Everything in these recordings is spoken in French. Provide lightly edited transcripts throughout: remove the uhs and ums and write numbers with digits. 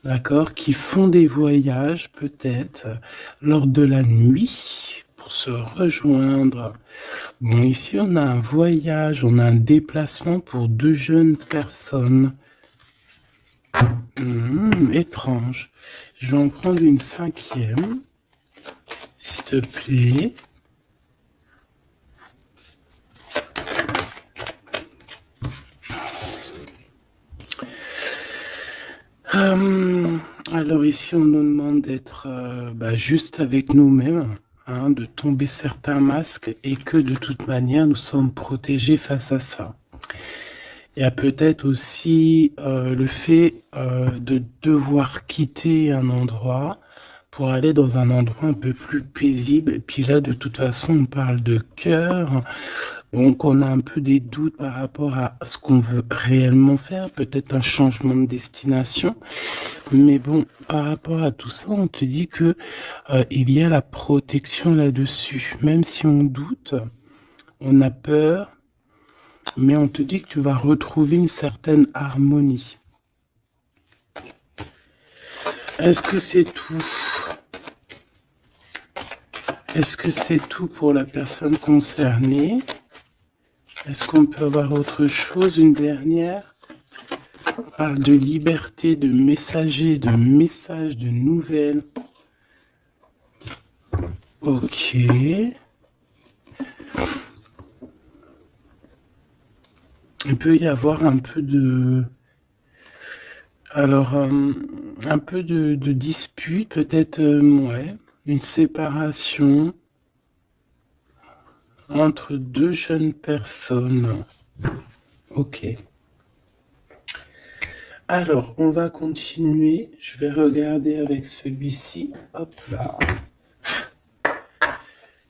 d'accord, qui font des voyages peut-être lors de la nuit pour se rejoindre. Bon, ici on a un voyage, on a un déplacement pour deux jeunes personnes. Étrange. Je vais en prendre une cinquième, s'il te plaît. Alors ici, on nous demande d'être juste avec nous-mêmes, hein, de tomber certains masques et que de toute manière, nous sommes protégés face à ça. Il y a peut-être aussi le fait de devoir quitter un endroit pour aller dans un endroit un peu plus paisible. Et puis là, de toute façon, on parle de cœur. Donc, on a un peu des doutes par rapport à ce qu'on veut réellement faire. Peut-être un changement de destination. Mais bon, par rapport à tout ça, on te dit que il y a la protection là-dessus. Même si on doute, on a peur, mais on te dit que tu vas retrouver une certaine harmonie. Est-ce que c'est tout? Est-ce que c'est tout pour la personne concernée? Est-ce qu'on peut avoir autre chose, une dernière? On parle de liberté, de messager, de messages, de nouvelles. Ok. Il peut y avoir un peu de... Alors, un peu de dispute, peut-être, ouais, une séparation entre deux jeunes personnes. Ok. Alors, on va continuer. Je vais regarder avec celui-ci. Hop là.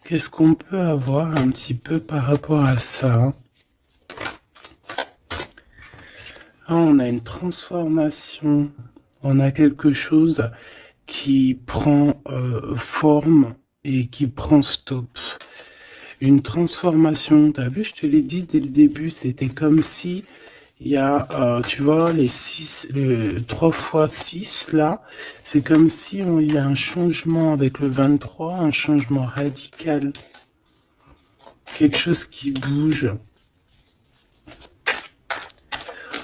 Qu'est-ce qu'on peut avoir un petit peu par rapport à ça? Ah, on a une transformation. On a quelque chose qui prend forme et qui prend stop. Une transformation. T'as vu, je te l'ai dit dès le début, c'était comme si il y a, tu vois, les 3 fois 6 là, c'est comme si il y a un changement avec le 23, un changement radical. Quelque chose qui bouge.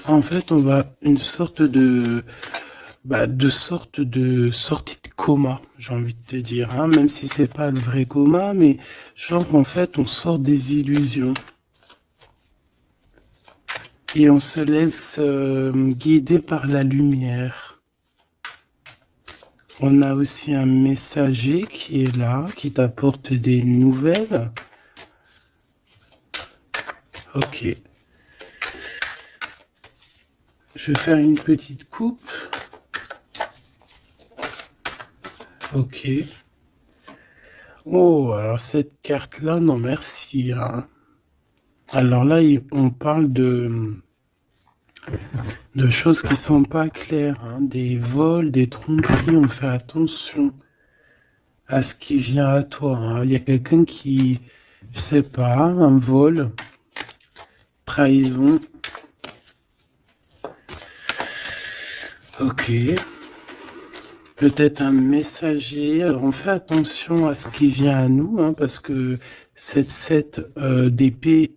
En fait, on va une sorte de sorte de sortie de coma, j'ai envie de te dire, hein, même si c'est pas le vrai coma, mais genre en fait, on sort des illusions et on se laisse guider par la lumière. On a aussi un messager qui est là, qui t'apporte des nouvelles. Ok. Je vais faire une petite coupe. Ok. Oh, alors cette carte-là, non merci, hein. Alors là, on parle de choses qui sont pas claires, hein. Des vols, des tromperies, on fait attention à ce qui vient à toi, hein. Il y a quelqu'un qui, je sais pas, un vol, trahison. Ok. Peut-être un messager. Alors on fait attention à ce qui vient à nous, hein, parce que cette 7 d'épée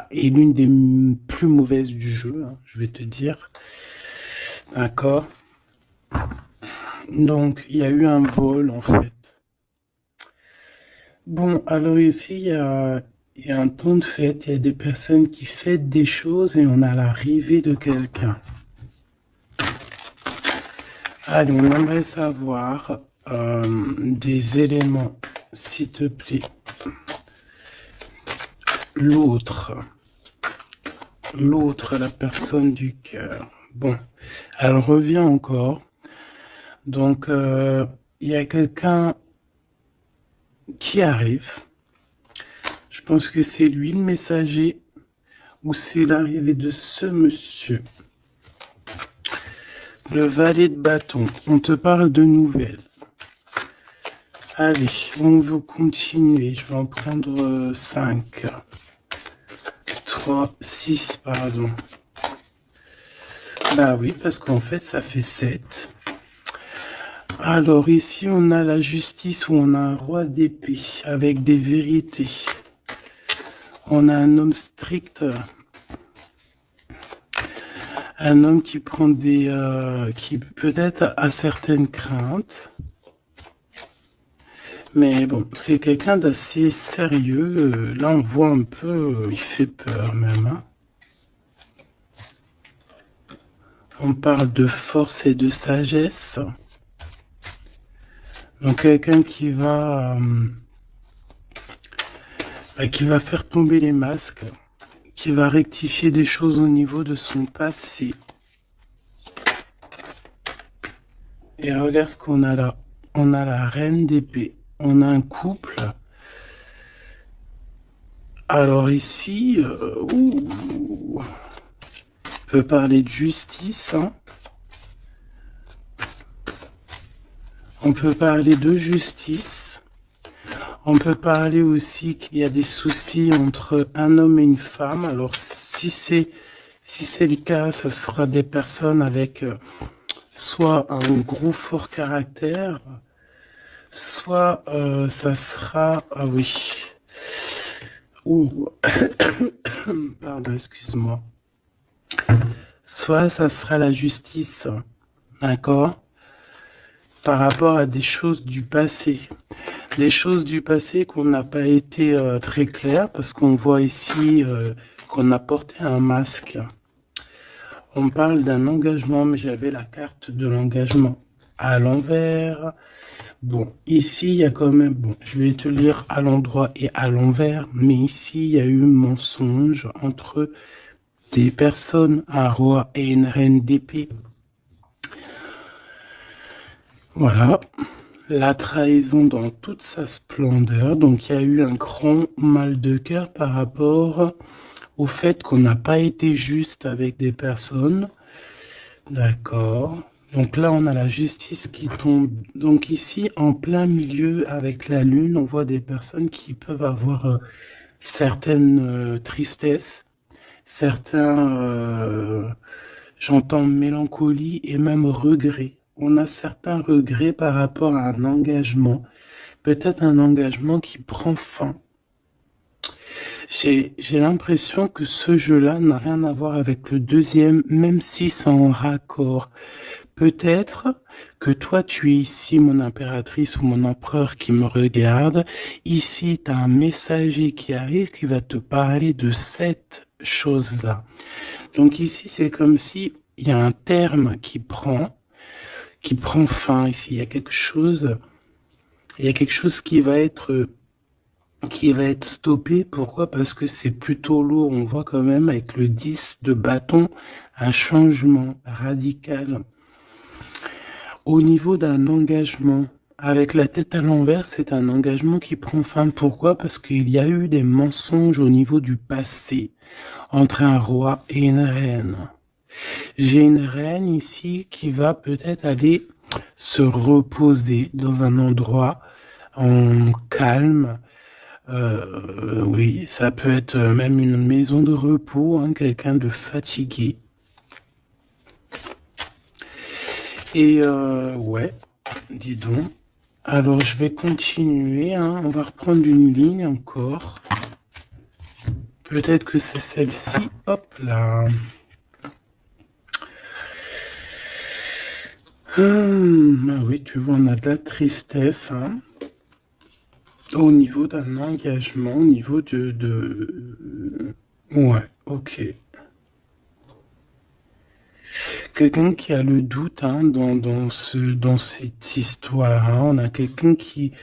est l'une des plus mauvaises du jeu, hein, je vais te dire. D'accord. Donc il y a eu un vol en fait. Bon, alors ici il y a un temps de fête, il y a des personnes qui fêtent des choses et on a l'arrivée de quelqu'un. Allez, on aimerait savoir des éléments, s'il te plaît. L'autre, la personne du cœur. Bon, elle revient encore. Donc, il y a quelqu'un qui arrive. Je pense que c'est lui le messager ou c'est l'arrivée de ce monsieur. Le valet de bâton. On te parle de nouvelles. Allez, on veut continuer. Je vais en prendre 5. 3, 6, pardon. Bah oui, parce qu'en fait, ça fait 7. Alors ici, on a la justice où on a un roi d'épée avec des vérités. On a un homme strict, un homme qui prend des... qui peut-être a certaines craintes. Mais bon, c'est quelqu'un d'assez sérieux. Là, on voit un peu... il fait peur même. Hein. On parle de force et de sagesse. Donc quelqu'un qui va faire tomber les masques, qui va rectifier des choses au niveau de son passé. Et regarde ce qu'on a là. On a la reine d'épée. On a un couple. Alors ici, on peut parler de justice. Hein. On peut parler de justice. On peut parler aussi qu'il y a des soucis entre un homme et une femme. Alors si c'est le cas, ça sera des personnes avec soit un gros fort caractère, soit ça sera... Ah oui. Ouh. Pardon, excuse-moi. Soit ça sera la justice, d'accord, par rapport à des choses du passé. Des choses du passé qu'on n'a pas été très clair, parce qu'on voit ici qu'on a porté un masque. On parle d'un engagement, mais j'avais la carte de l'engagement à l'envers. Bon, ici, il y a quand même... Bon, je vais te lire à l'endroit et à l'envers, mais ici, il y a eu mensonge entre des personnes, un roi et une reine d'épée. Voilà. La trahison dans toute sa splendeur. Donc, il y a eu un grand mal de cœur par rapport au fait qu'on n'a pas été juste avec des personnes. D'accord. Donc là, on a la justice qui tombe. Donc ici, en plein milieu avec la lune, on voit des personnes qui peuvent avoir certaines tristesses, certains, j'entends mélancolie et même regret. On a certains regrets par rapport à un engagement, peut-être un engagement qui prend fin. J'ai l'impression que ce jeu-là n'a rien à voir avec le deuxième, même si c'est en raccord. Peut-être que toi, tu es ici, mon impératrice ou mon empereur qui me regarde. Ici, tu as un messager qui arrive qui va te parler de cette chose-là. Donc ici, c'est comme si il y a un terme qui prend fin ici. Il y a quelque chose qui va être stoppé. Pourquoi? Parce que c'est plutôt lourd. On voit quand même avec le 10 de bâton un changement radical. Au niveau d'un engagement, avec la tête à l'envers, c'est un engagement qui prend fin. Pourquoi? Parce qu'il y a eu des mensonges au niveau du passé entre un roi et une reine. J'ai une reine ici qui va peut-être aller se reposer dans un endroit en calme. Oui, ça peut être même une maison de repos, hein, quelqu'un de fatigué. Et ouais, dis donc. Alors je vais continuer, hein. On va reprendre une ligne encore. Peut-être que c'est celle-ci. Hop là. Ah oui, tu vois, on a de la tristesse, hein. Au niveau d'un engagement, au niveau de... Ouais, ok. Quelqu'un qui a le doute hein, dans cette histoire. Hein. On a quelqu'un qui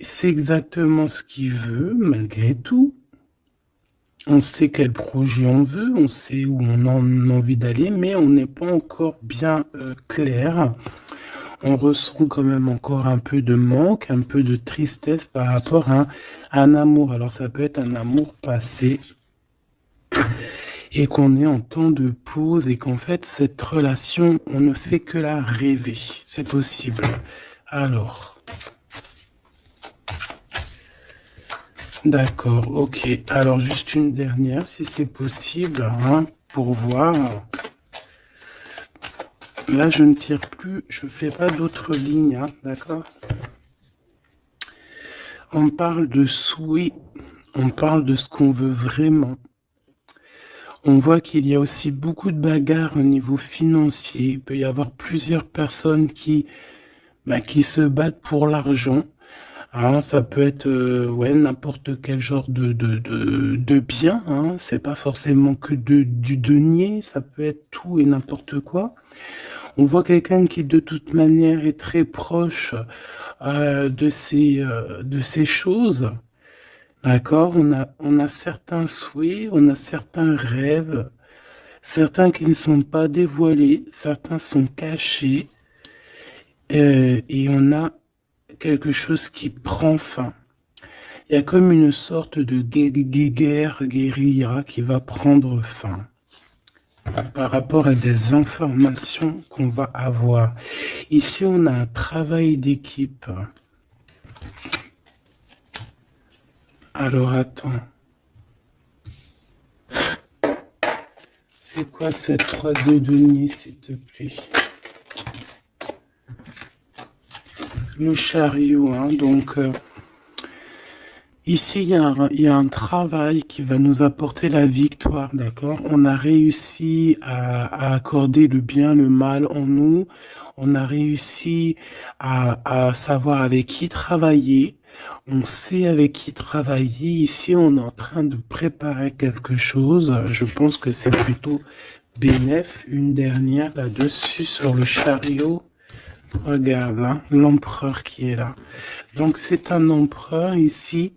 sait exactement ce qu'il veut, malgré tout. On sait quel projet on veut, on sait où on a envie d'aller, mais on n'est pas encore bien clair. On ressent quand même encore un peu de manque, un peu de tristesse par rapport à un amour. Alors ça peut être un amour passé et qu'on est en temps de pause et qu'en fait cette relation, on ne fait que la rêver. C'est possible. Alors, d'accord, ok. Alors juste une dernière, si c'est possible, hein, pour voir. Là, je ne tire plus, je fais pas d'autres lignes, hein, d'accord? On parle de souhait, on parle de ce qu'on veut vraiment. On voit qu'il y a aussi beaucoup de bagarres au niveau financier. Il peut y avoir plusieurs personnes qui se battent pour l'argent. Hein, ça peut être ouais, n'importe quel genre de bien. Hein. C'est pas forcément que du denier, ça peut être tout et n'importe quoi. On voit quelqu'un qui de toute manière est très proche de ces choses. D'accord? On a certains souhaits, on a certains rêves, certains qui ne sont pas dévoilés, certains sont cachés, et on a quelque chose qui prend fin. Il y a comme une sorte de guerre, guérilla qui va prendre fin par rapport à des informations qu'on va avoir. Ici, on a un travail d'équipe. Alors, attends. C'est quoi cette 3D denier, s'il te plaît? Le chariot, hein, donc... ici, il y a un travail qui va nous apporter la victoire, d'accord? On a réussi à accorder le bien, le mal en nous. On a réussi à savoir avec qui travailler. On sait avec qui travailler. Ici, on est en train de préparer quelque chose. Je pense que c'est plutôt bénéf. Une dernière là-dessus sur le chariot. Regarde, hein, l'empereur qui est là. Donc, c'est un empereur ici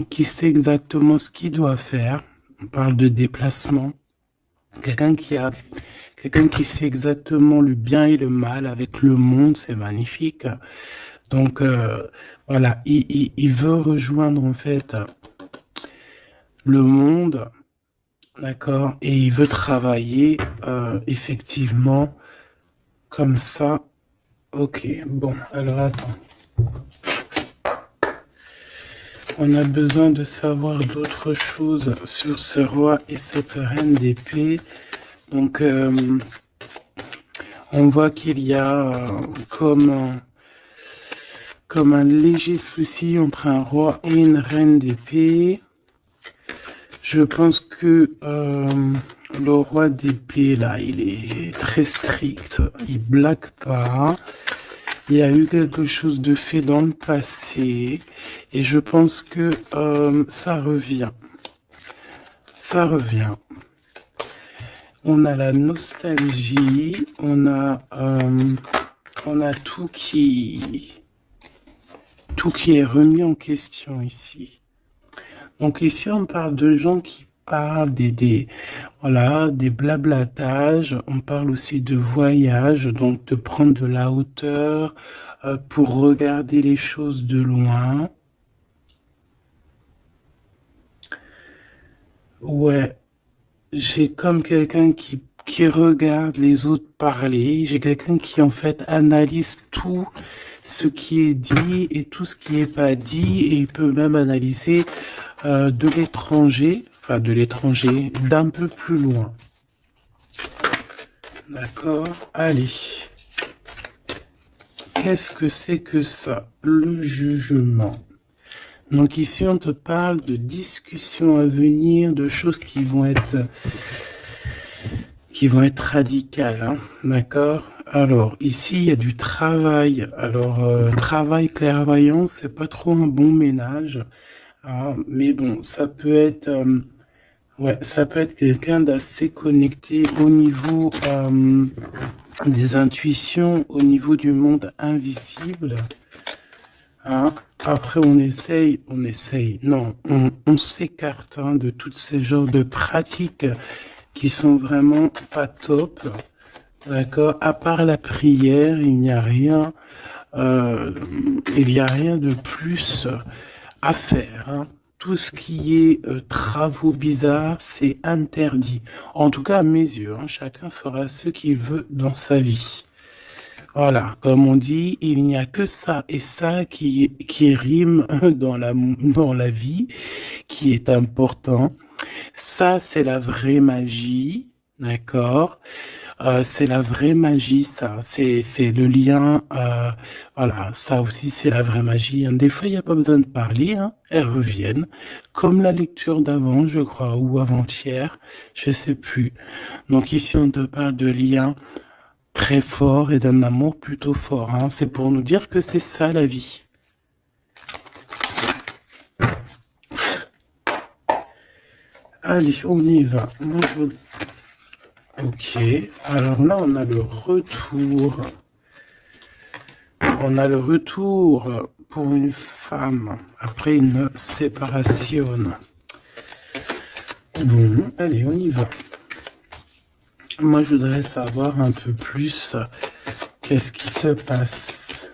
qui sait exactement ce qu'il doit faire. On parle de déplacement. Quelqu'un qui sait exactement le bien et le mal avec le monde, c'est magnifique. Donc, voilà, il veut rejoindre en fait le monde, d'accord, et il veut travailler effectivement comme ça. Ok, bon, alors attends. On a besoin de savoir d'autres choses sur ce roi et cette reine d'épée. Donc, on voit qu'il y a comme un léger souci entre un roi et une reine d'épée. Je pense que le roi d'épée, là, il est très strict. Il blague pas. Il y a eu quelque chose de fait dans le passé. Et je pense que ça revient. Ça revient. On a la nostalgie. On a tout qui est remis en question ici. Donc ici, on parle de gens qui parlent voilà, des blablatages. On parle aussi de voyage, donc de prendre de la hauteur pour regarder les choses de loin. Ouais, j'ai comme quelqu'un qui regarde les autres parler. J'ai quelqu'un qui, en fait, analyse tout ce qui est dit et tout ce qui n'est pas dit. Et il peut même analyser de l'étranger, enfin de l'étranger, d'un peu plus loin. D'accord? Allez. Qu'est-ce que c'est que ça? Le jugement. Donc ici, on te parle de discussions à venir, de choses qui vont être radicales, hein, d'accord? Alors, ici, il y a du travail. Alors, travail clairvoyant, c'est pas trop un bon ménage. Hein, mais bon, ça peut être... ouais, ça peut être quelqu'un d'assez connecté au niveau des intuitions, au niveau du monde invisible. Hein. Après, on essaye, non, on s'écarte hein, de tous ces genres de pratiques qui sont vraiment pas top. D'accord? À part la prière, il n'y a rien, de plus à faire. Hein. Tout ce qui est travaux bizarres, c'est interdit. En tout cas, à mes yeux, hein, chacun fera ce qu'il veut dans sa vie. Voilà, comme on dit, il n'y a que ça et ça qui rime dans la vie, qui est important. Ça, c'est la vraie magie, d'accord? C'est la vraie magie, ça. C'est le lien. Voilà, ça aussi, c'est la vraie magie, hein. Des fois, il n'y a pas besoin de parler, hein. Elles reviennent. Comme la lecture d'avant, je crois, ou avant-hier, je sais plus. Donc ici, on te parle de liens très forts et d'un amour plutôt fort, hein. C'est pour nous dire que c'est ça, la vie. Allez, on y va. Moi, Ok, alors là, on a le retour. On a le retour pour une femme après une séparation. Bon, allez, on y va. Moi, je voudrais savoir un peu plus qu'est-ce qui se passe.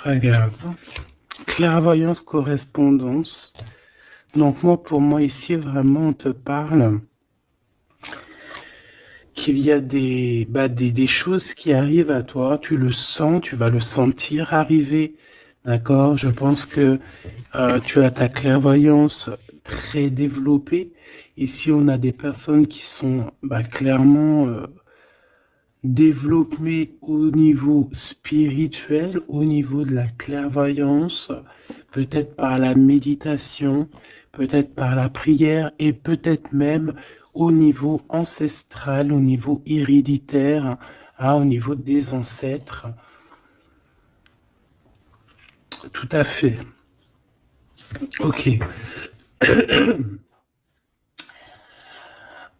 Regarde. Clairvoyance, correspondance. Donc moi, pour moi, ici, vraiment, on te parle qu'il y a des choses qui arrivent à toi. Tu le sens, tu vas le sentir arriver. D'accord? Je pense que tu as ta clairvoyance très développée. Ici, on a des personnes qui sont clairement développées au niveau spirituel, au niveau de la clairvoyance, peut-être par la méditation, peut-être par la prière et peut-être même au niveau ancestral, au niveau héréditaire, hein, au niveau des ancêtres. Tout à fait. Ok.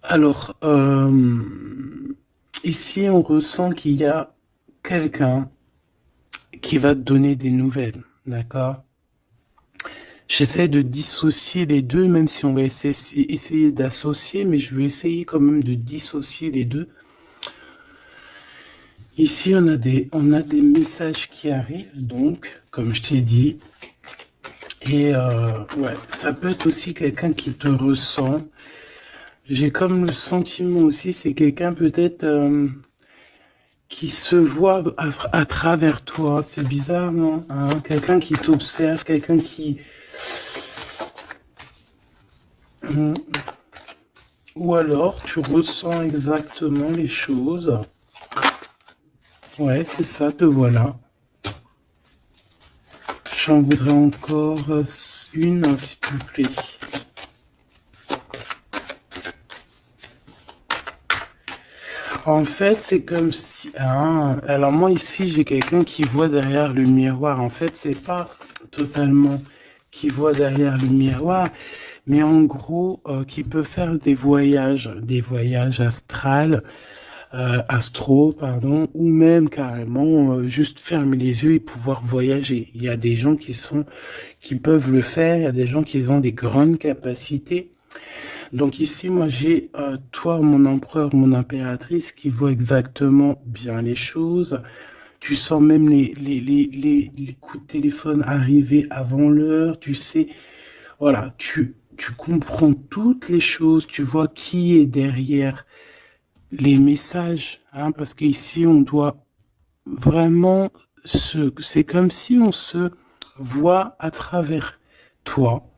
Alors, ici, on ressent qu'il y a quelqu'un qui va te donner des nouvelles, d'accord? J'essaie de dissocier les deux, même si on va essayer d'associer, mais je vais essayer quand même de dissocier les deux. Ici, on a des messages qui arrivent, donc, comme je t'ai dit. Et ouais, ça peut être aussi quelqu'un qui te ressent. J'ai comme le sentiment aussi, c'est quelqu'un peut-être qui se voit à travers toi. C'est bizarre, non? Hein, quelqu'un qui t'observe, quelqu'un qui... Ou alors, tu ressens exactement les choses. Ouais, c'est ça, te voilà. J'en voudrais encore une, s'il te plaît. En fait, c'est comme si... hein, alors moi, ici, j'ai quelqu'un qui voit derrière le miroir. En fait, c'est pas totalement qui voit derrière le miroir, mais en gros, qui peut faire des voyages astro, pardon, ou même carrément juste fermer les yeux et pouvoir voyager. Il y a des gens qui peuvent le faire, il y a des gens qui ont des grandes capacités. Donc ici, moi, j'ai toi, mon empereur, mon impératrice, qui voit exactement bien les choses. Tu sens même les coups de téléphone arriver avant l'heure. Tu sais, voilà, tu comprends toutes les choses. Tu vois qui est derrière les messages, hein, parce qu'ici, on doit vraiment c'est comme si on se voit à travers toi.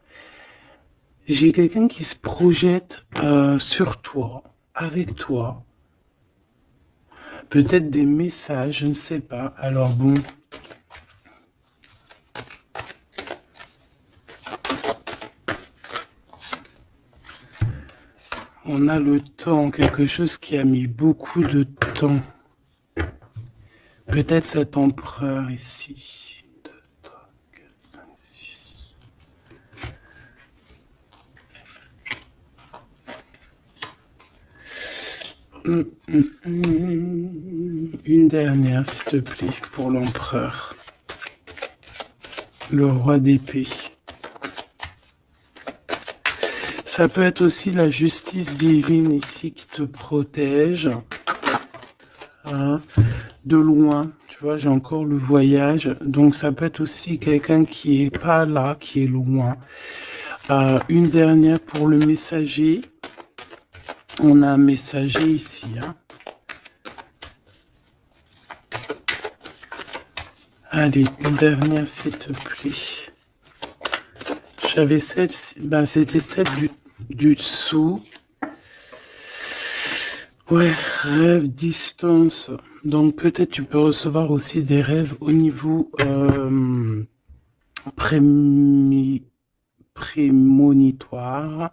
J'ai quelqu'un qui se projette sur toi, avec toi. Peut-être des messages, je ne sais pas. Alors bon. On a le temps, quelque chose qui a mis beaucoup de temps. Peut-être cet empereur ici. 2, 3, 4, 5, 6. Une dernière, s'il te plaît, pour l'empereur. Le roi d'épée. Ça peut être aussi la justice divine ici qui te protège. Hein, de loin, tu vois, j'ai encore le voyage. Donc ça peut être aussi quelqu'un qui est pas là, qui est loin. Une dernière pour le messager. On a un messager ici. Hein. Allez, une dernière s'il te plaît. J'avais celle, ben, c'était celle du dessous. Ouais, rêve, distance. Donc peut-être tu peux recevoir aussi des rêves au niveau prémonitoire,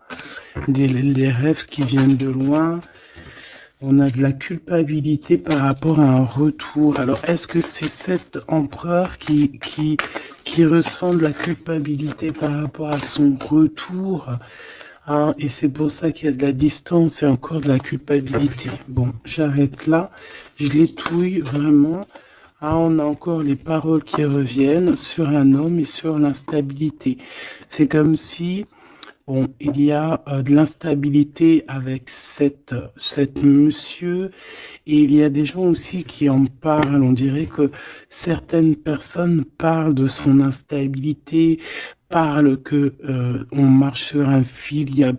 des rêves qui viennent de loin. On a de la culpabilité par rapport à un retour. Alors, est-ce que c'est cet empereur qui ressent de la culpabilité par rapport à son retour? Ah, et c'est pour ça qu'il y a de la distance et encore de la culpabilité. Bon, j'arrête là. Je l'étouille vraiment. Ah, on a encore les paroles qui reviennent sur un homme et sur l'instabilité. C'est comme si bon, il y a de l'instabilité avec cette monsieur et il y a des gens aussi qui en parlent. On dirait que certaines personnes parlent de son instabilité, parlent que on marche sur un fil. Il y a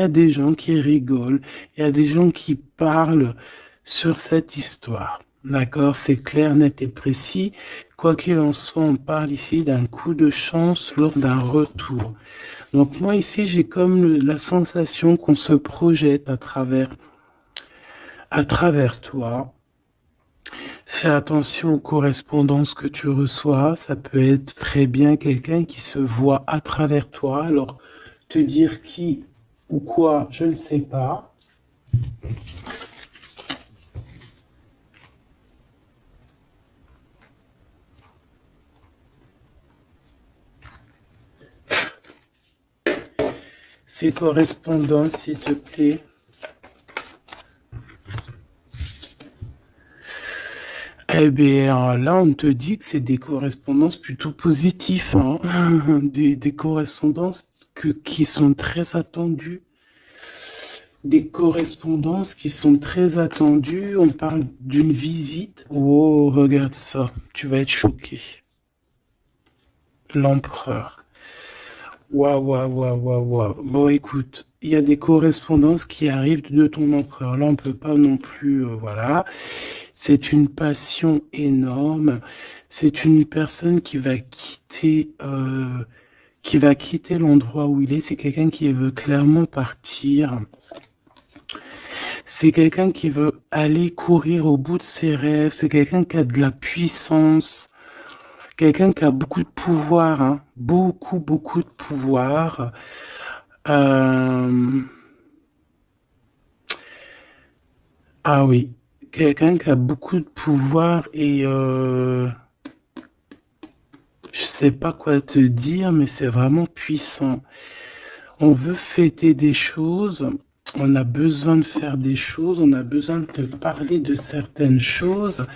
des gens qui rigolent, il y a des gens qui parlent sur cette histoire. D'accord, c'est clair, net et précis. Quoi qu'il en soit, on parle ici d'un coup de chance lors d'un retour. Donc moi ici, j'ai comme la sensation qu'on se projette à travers toi. Fais attention aux correspondances que tu reçois. Ça peut être très bien quelqu'un qui se voit à travers toi. Alors, te dire qui ou quoi, je ne sais pas. Ces correspondances, s'il te plaît. Eh bien, là, on te dit que c'est des correspondances plutôt positives, hein. Des correspondances qui sont très attendues. Des correspondances qui sont très attendues. On parle d'une visite. Oh, regarde ça. Tu vas être choqué. L'empereur. Waouh, waouh, waouh, waouh, waouh. Bon, écoute, il y a des correspondances qui arrivent de ton empereur. Là, on peut pas non plus, voilà. C'est une passion énorme. C'est une personne qui va quitter l'endroit où il est. C'est quelqu'un qui veut clairement partir. C'est quelqu'un qui veut aller courir au bout de ses rêves. C'est quelqu'un qui a de la puissance. Quelqu'un qui a beaucoup de pouvoir, hein. Beaucoup, beaucoup de pouvoir. Euh, Ah oui, quelqu'un qui a beaucoup de pouvoir et je sais pas quoi te dire, mais c'est vraiment puissant. On veut fêter des choses, on a besoin de faire des choses, on a besoin de te parler de certaines choses,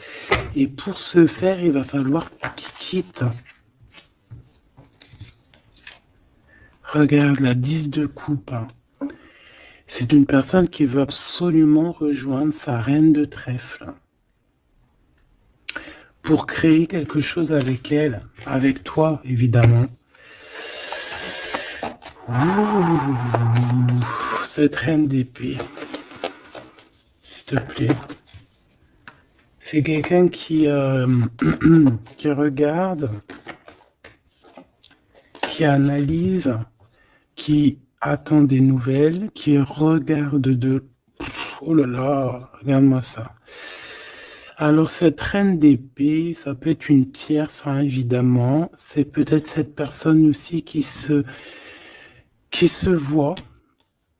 et pour ce faire, il va falloir qu'il quitte. Regarde la 10 de coupe, hein. C'est une personne qui veut absolument rejoindre sa reine de trèfle pour créer quelque chose avec elle, avec toi, évidemment. Ouh, cette reine d'épée, s'il te plaît. C'est quelqu'un qui regarde, qui analyse, qui attend des nouvelles, qui regarde de... Oh là là, regarde-moi ça. Alors cette reine d'épée, ça peut être une tierce, hein, évidemment. C'est peut-être cette personne aussi qui se voit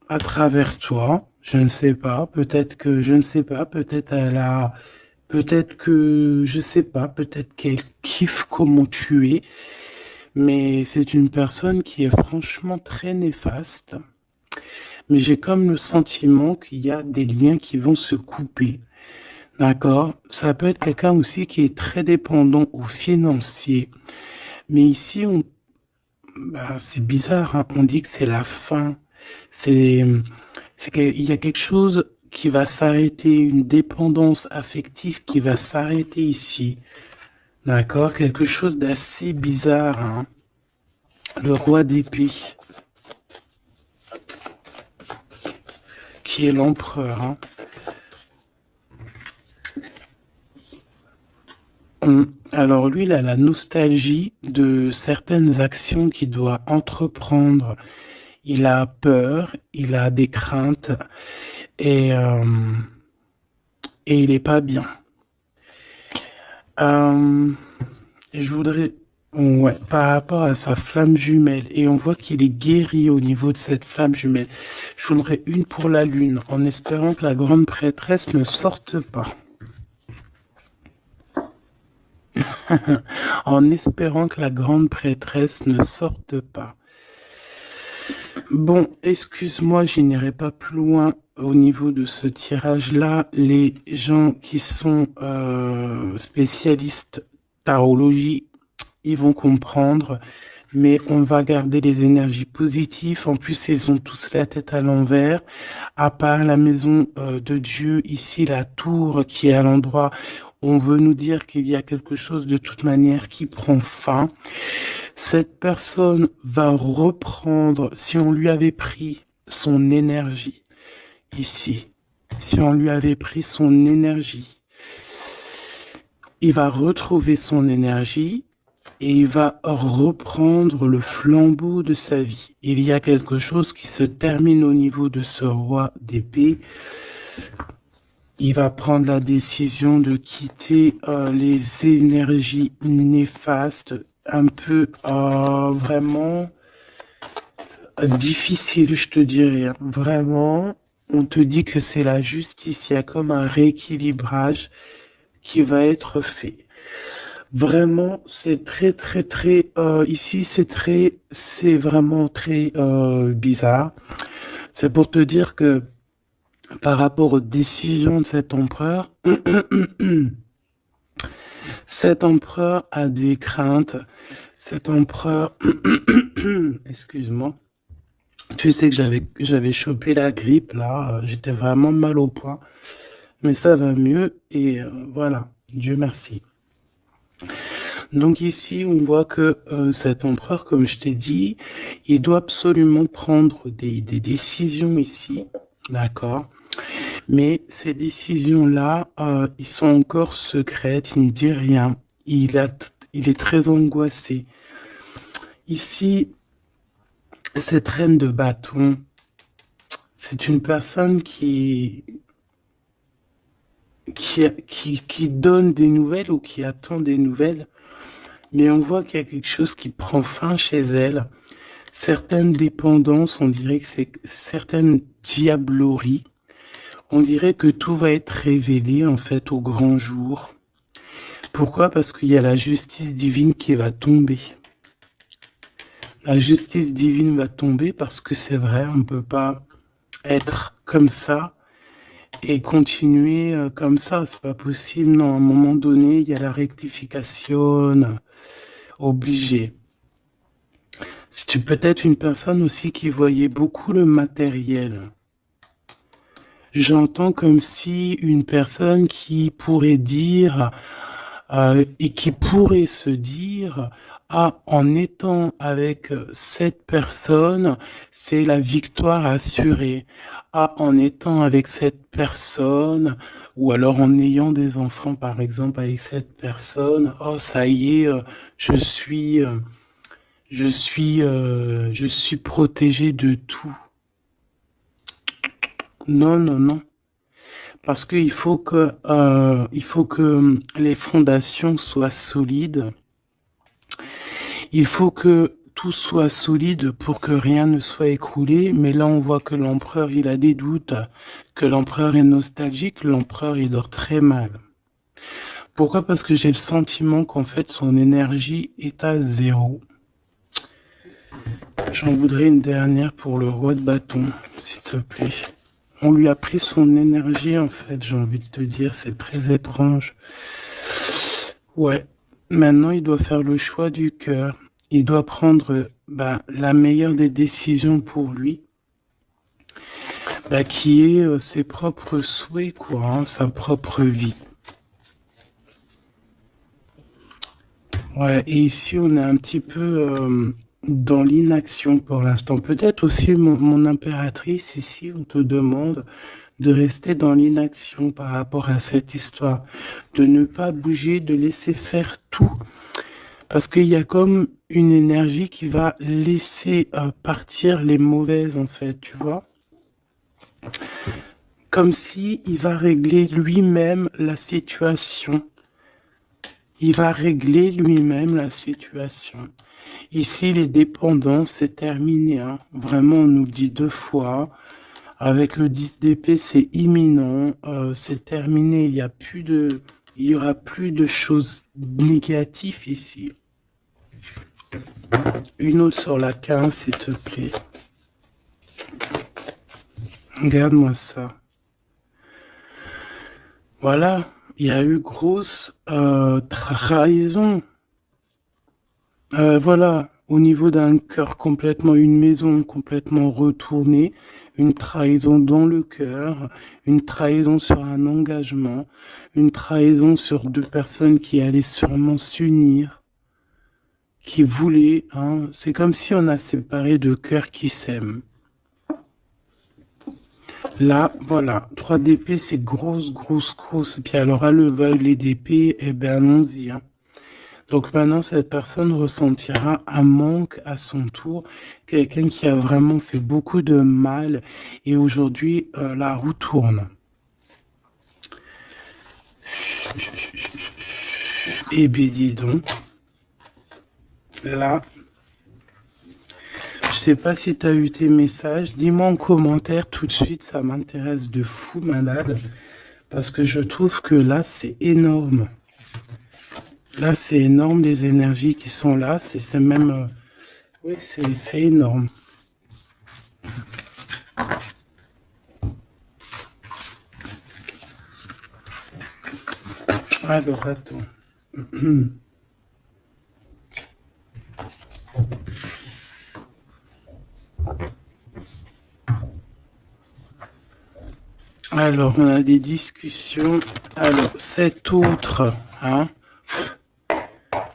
à travers toi. Je ne sais pas. Peut-être que je ne sais pas. Peut-être elle a, peut-être que je sais pas. Peut-être qu'elle kiffe comment tu es. Mais c'est une personne qui est franchement très néfaste. Mais j'ai comme le sentiment qu'il y a des liens qui vont se couper. D'accord? Ça peut être quelqu'un aussi qui est très dépendant au financier. Mais ici, c'est bizarre, hein. On dit que c'est la fin. C'est, c'est qu'il y a quelque chose qui va s'arrêter, une dépendance affective qui va s'arrêter ici. D'accord? Quelque chose d'assez bizarre, hein. Le roi d'épée, qui est l'empereur, hein. Alors lui, il a la nostalgie de certaines actions qu'il doit entreprendre. Il a peur, il a des craintes et, euh, et il est pas bien. Euh, et je voudrais, ouais, par rapport à sa flamme jumelle, et on voit qu'il est guéri au niveau de cette flamme jumelle. Je voudrais une pour la lune, en espérant que la grande prêtresse ne sorte pas. En espérant que la grande prêtresse ne sorte pas. Bon, excuse-moi, je n'irai pas plus loin au niveau de ce tirage-là. Les gens qui sont spécialistes tarologie, ils vont comprendre, mais on va garder les énergies positives. En plus, ils ont tous la tête à l'envers. À part la maison de Dieu, ici, la tour qui est à l'endroit, on veut nous dire qu'il y a quelque chose de toute manière qui prend fin. Cette personne va reprendre, si on lui avait pris son énergie, ici, si on lui avait pris son énergie, il va retrouver son énergie et il va reprendre le flambeau de sa vie. Il y a quelque chose qui se termine au niveau de ce roi d'épée. Il va prendre la décision de quitter les énergies néfastes, un peu vraiment difficile, je te dirais. Vraiment, on te dit que c'est la justice. Il y a comme un rééquilibrage qui va être fait. Vraiment, c'est très, très, très... ici, c'est vraiment très bizarre. C'est pour te dire que par rapport aux décisions de cet empereur, cet empereur a des craintes. Cet empereur... Excuse-moi. Tu sais que j'avais chopé la grippe, là. J'étais vraiment mal au point. Mais ça va mieux. Et voilà. Dieu merci. Donc ici, on voit que cet empereur, comme je t'ai dit, il doit absolument prendre des décisions ici. D'accord. Mais ces décisions-là, ils sont encore secrètes. Il ne dit rien. Il est très angoissé. Ici, cette reine de bâton, c'est une personne qui donne des nouvelles ou qui attend des nouvelles, mais on voit qu'il y a quelque chose qui prend fin chez elle. Certaines dépendances, on dirait que c'est certaines diableries. On dirait que tout va être révélé en fait au grand jour. Pourquoi? Parce qu'il y a la justice divine qui va tomber. La justice divine va tomber parce que c'est vrai, on ne peut pas être comme ça et continuer comme ça. C'est pas possible. Non, à un moment donné, il y a la rectification obligée. Si tu peux être une personne aussi qui voyait beaucoup le matériel. J'entends comme si une personne qui pourrait dire et qui pourrait se dire ah, en étant avec cette personne, c'est la victoire assurée. Ah, en étant avec cette personne, ou alors en ayant des enfants, par exemple, avec cette personne, oh, ça y est, je suis protégé de tout. Non, non, non. Parce qu'il faut que les fondations soient solides. Il faut que tout soit solide pour que rien ne soit écroulé. Mais là, on voit que l'empereur, il a des doutes, que l'empereur est nostalgique, l'empereur, il dort très mal. Pourquoi? Parce que j'ai le sentiment qu'en fait, son énergie est à zéro. J'en voudrais une dernière pour le roi de bâton, s'il te plaît. On lui a pris son énergie, en fait, j'ai envie de te dire, c'est très étrange. Ouais, maintenant, il doit faire le choix du cœur. Il doit prendre la meilleure des décisions pour lui, qui est ses propres souhaits, quoi, hein, sa propre vie. Ouais, et ici, on est un petit peu dans l'inaction pour l'instant. Peut-être aussi mon impératrice, ici, on te demande de rester dans l'inaction par rapport à cette histoire, de ne pas bouger, de laisser faire tout. Parce qu'il y a comme une énergie qui va laisser partir les mauvaises, en fait, tu vois. Comme si il va régler lui-même la situation. Il va régler lui-même la situation. Ici, les dépendances, c'est terminé. Hein. Vraiment, on nous le dit 2 fois. Avec le 10 d'épée, c'est imminent. C'est terminé. Il y aura plus de choses négatives ici. Une autre sur la 15, s'il te plaît. Regarde-moi ça. Voilà, il y a eu grosse trahison. Voilà, au niveau d'un cœur complètement, une maison complètement retournée, une trahison dans le cœur, une trahison sur un engagement, une trahison sur 2 personnes qui allaient sûrement s'unir, qui voulaient, hein, c'est comme si on a séparé 2 cœurs qui s'aiment. Là, voilà, 3 d'épée, c'est grosse. Puis alors, à le valet d'épée, eh ben, allons-y. Hein. Donc maintenant, cette personne ressentira un manque à son tour. Quelqu'un qui a vraiment fait beaucoup de mal. Et aujourd'hui, la roue tourne. Eh bien, dis donc. Là... Je sais pas si tu as eu tes messages. Dis-moi en commentaire tout de suite, ça m'intéresse de fou malade. Parce que je trouve que là, c'est énorme. Là, c'est énorme les énergies qui sont là. C'est même... oui, c'est énorme. Alors, attends. Alors, on a des discussions. Alors, cet autre, hein,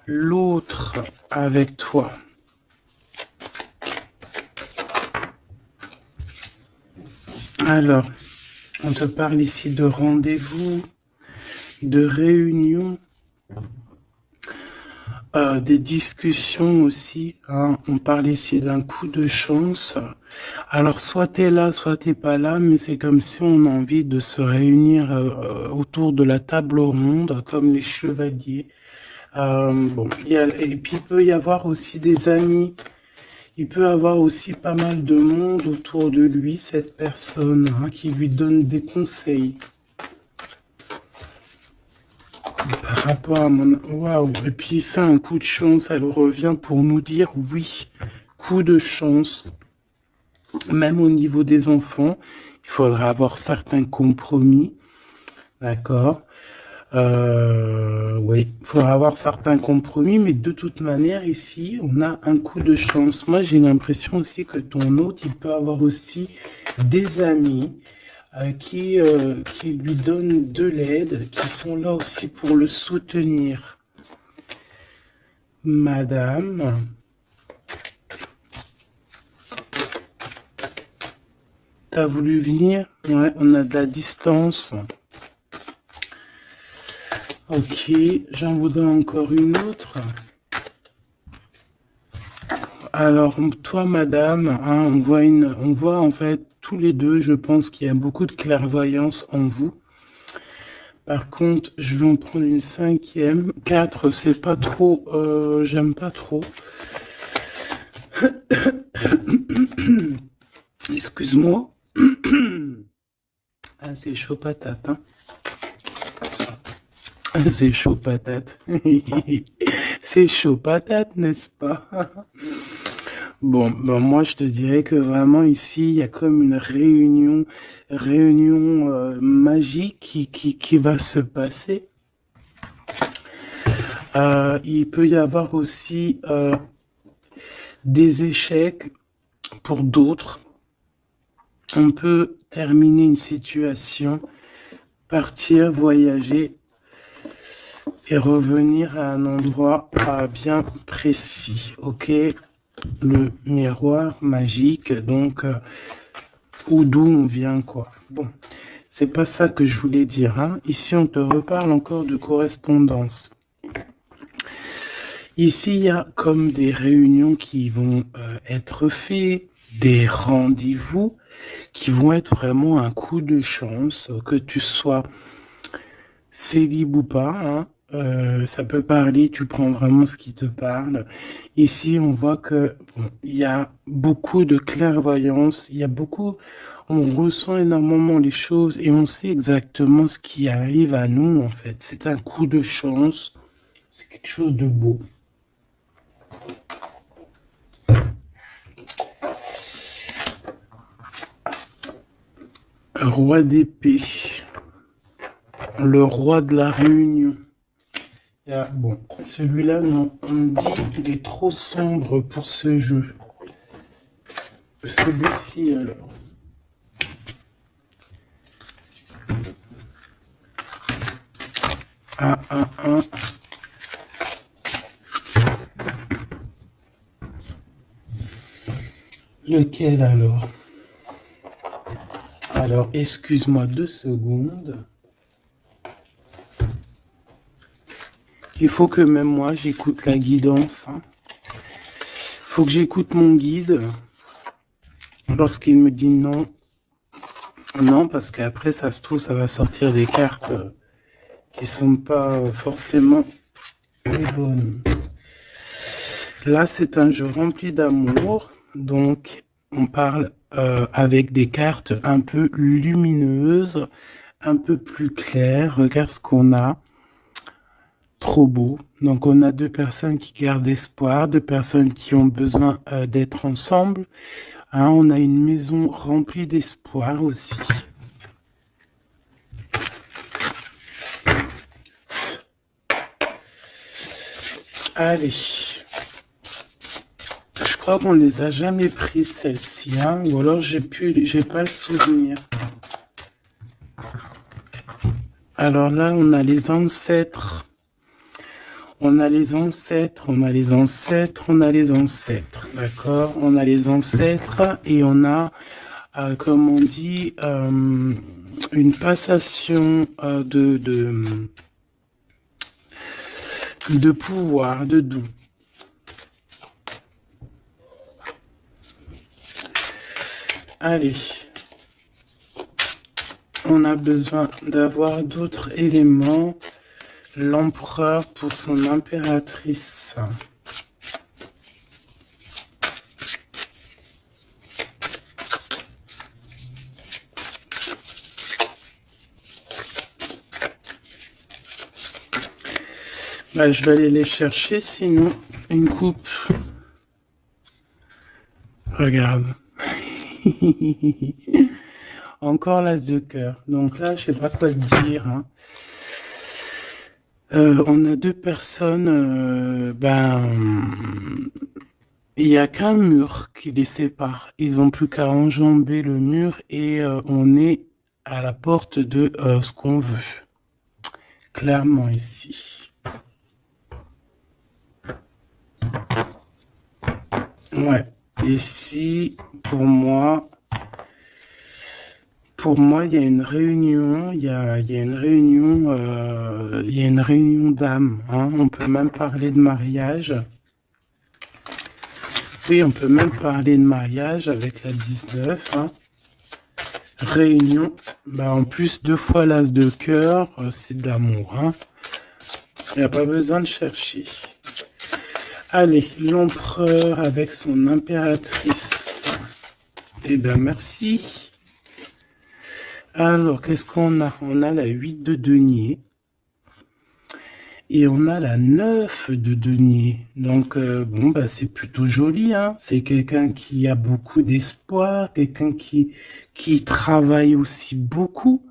l'autre avec toi. Alors, on te parle ici de rendez-vous, de réunion, des discussions aussi. Hein. On parle ici d'un coup de chance. Alors, soit t'es là, soit t'es pas là, mais c'est comme si on a envie de se réunir autour de la table ronde, comme les chevaliers. Bon, et puis il peut y avoir aussi des amis. Il peut avoir aussi pas mal de monde autour de lui, cette personne, hein, qui lui donne des conseils. Par rapport à mon... Waouh. Et puis c'est un coup de chance, elle revient pour nous dire oui, coup de chance. Même au niveau des enfants, il faudra avoir certains compromis, d'accord. Oui, il faudra avoir certains compromis, mais de toute manière, ici, on a un coup de chance. Moi, j'ai l'impression aussi que ton hôte, il peut avoir aussi des amis qui lui donnent de l'aide, qui sont là aussi pour le soutenir. Madame... T'as voulu venir? Ouais, on a de la distance. Ok, j'en voudrais encore une autre. Alors, toi, madame, hein, on voit en fait tous les deux, je pense qu'il y a beaucoup de clairvoyance en vous. Par contre, je vais en prendre une 5e. 4, c'est pas trop, j'aime pas trop. Excuse-moi. Ah, c'est chaud patate, hein. C'est chaud patate. C'est chaud patate, n'est-ce pas? Bon, moi je te dirais que vraiment ici, il y a comme une réunion magique qui va se passer. Il peut y avoir aussi des échecs pour d'autres. On peut terminer une situation, partir, voyager et revenir à un endroit bien précis, ok? Le miroir magique, donc, ou d'où on vient, quoi. Bon, C'est pas ça que je voulais dire, hein. Ici, on te reparle encore de correspondance. Ici, il y a comme des réunions qui vont être faites, des rendez-vous qui vont être vraiment un coup de chance, que tu sois célib ou pas, hein. Ça peut parler, tu prends vraiment ce qui te parle. Ici, on voit que bon, il y a beaucoup de clairvoyance, il y a beaucoup, on ressent énormément les choses et on sait exactement ce qui arrive à nous, en fait. C'est un coup de chance, c'est quelque chose de beau. Roi d'épée, le roi de la réunion. Bon, celui-là, non, on me dit qu'il est trop sombre pour ce jeu. Celui-ci, alors. Un. Lequel alors? Alors, excuse-moi 2 secondes. Il faut que même moi, j'écoute la guidance. Hein. Faut que j'écoute mon guide lorsqu'il me dit non. Non, parce qu'après, ça se trouve, ça va sortir des cartes qui sont pas forcément les bonnes. Là, c'est un jeu rempli d'amour. Donc, on parle avec des cartes un peu lumineuses, un peu plus claires. Regarde ce qu'on a. Trop beau. Donc, on a 2 personnes qui gardent espoir, 2 personnes qui ont besoin d'être ensemble. Hein, on a une maison remplie d'espoir aussi. Allez. Je crois qu'on les a jamais prises, celles-ci, hein, ou alors j'ai pas le souvenir. Alors là, on a les ancêtres. On a les ancêtres, on a les ancêtres, on a les ancêtres, d'accord? On a les ancêtres et on a, comme on dit, une passation de pouvoir, de don. Allez, on a besoin d'avoir d'autres éléments. L'empereur pour son impératrice. Bah, je vais aller les chercher, sinon une coupe. Regarde. Encore l'as de cœur. Donc là, je sais pas quoi te dire. Hein. On a 2 personnes, il n'y a qu'un mur qui les sépare. Ils n'ont plus qu'à enjamber le mur et on est à la porte de ce qu'on veut. Clairement ici. Ouais. Ici, pour moi, il y a une réunion, il y a une réunion d'âmes. Hein. On peut même parler de mariage. Oui, on peut même parler de mariage avec la 19. Hein. Réunion. Bah, en plus, 2 fois l'as de cœur, c'est de l'amour. Hein. Il n'y a pas besoin de chercher. Allez, l'empereur avec son impératrice. Eh bien, merci. Alors, qu'est-ce qu'on a? On a la 8 de denier. Et on a la 9 de denier. Donc, bon, bah, c'est plutôt joli. Hein. C'est quelqu'un qui a beaucoup d'espoir, quelqu'un qui travaille aussi beaucoup.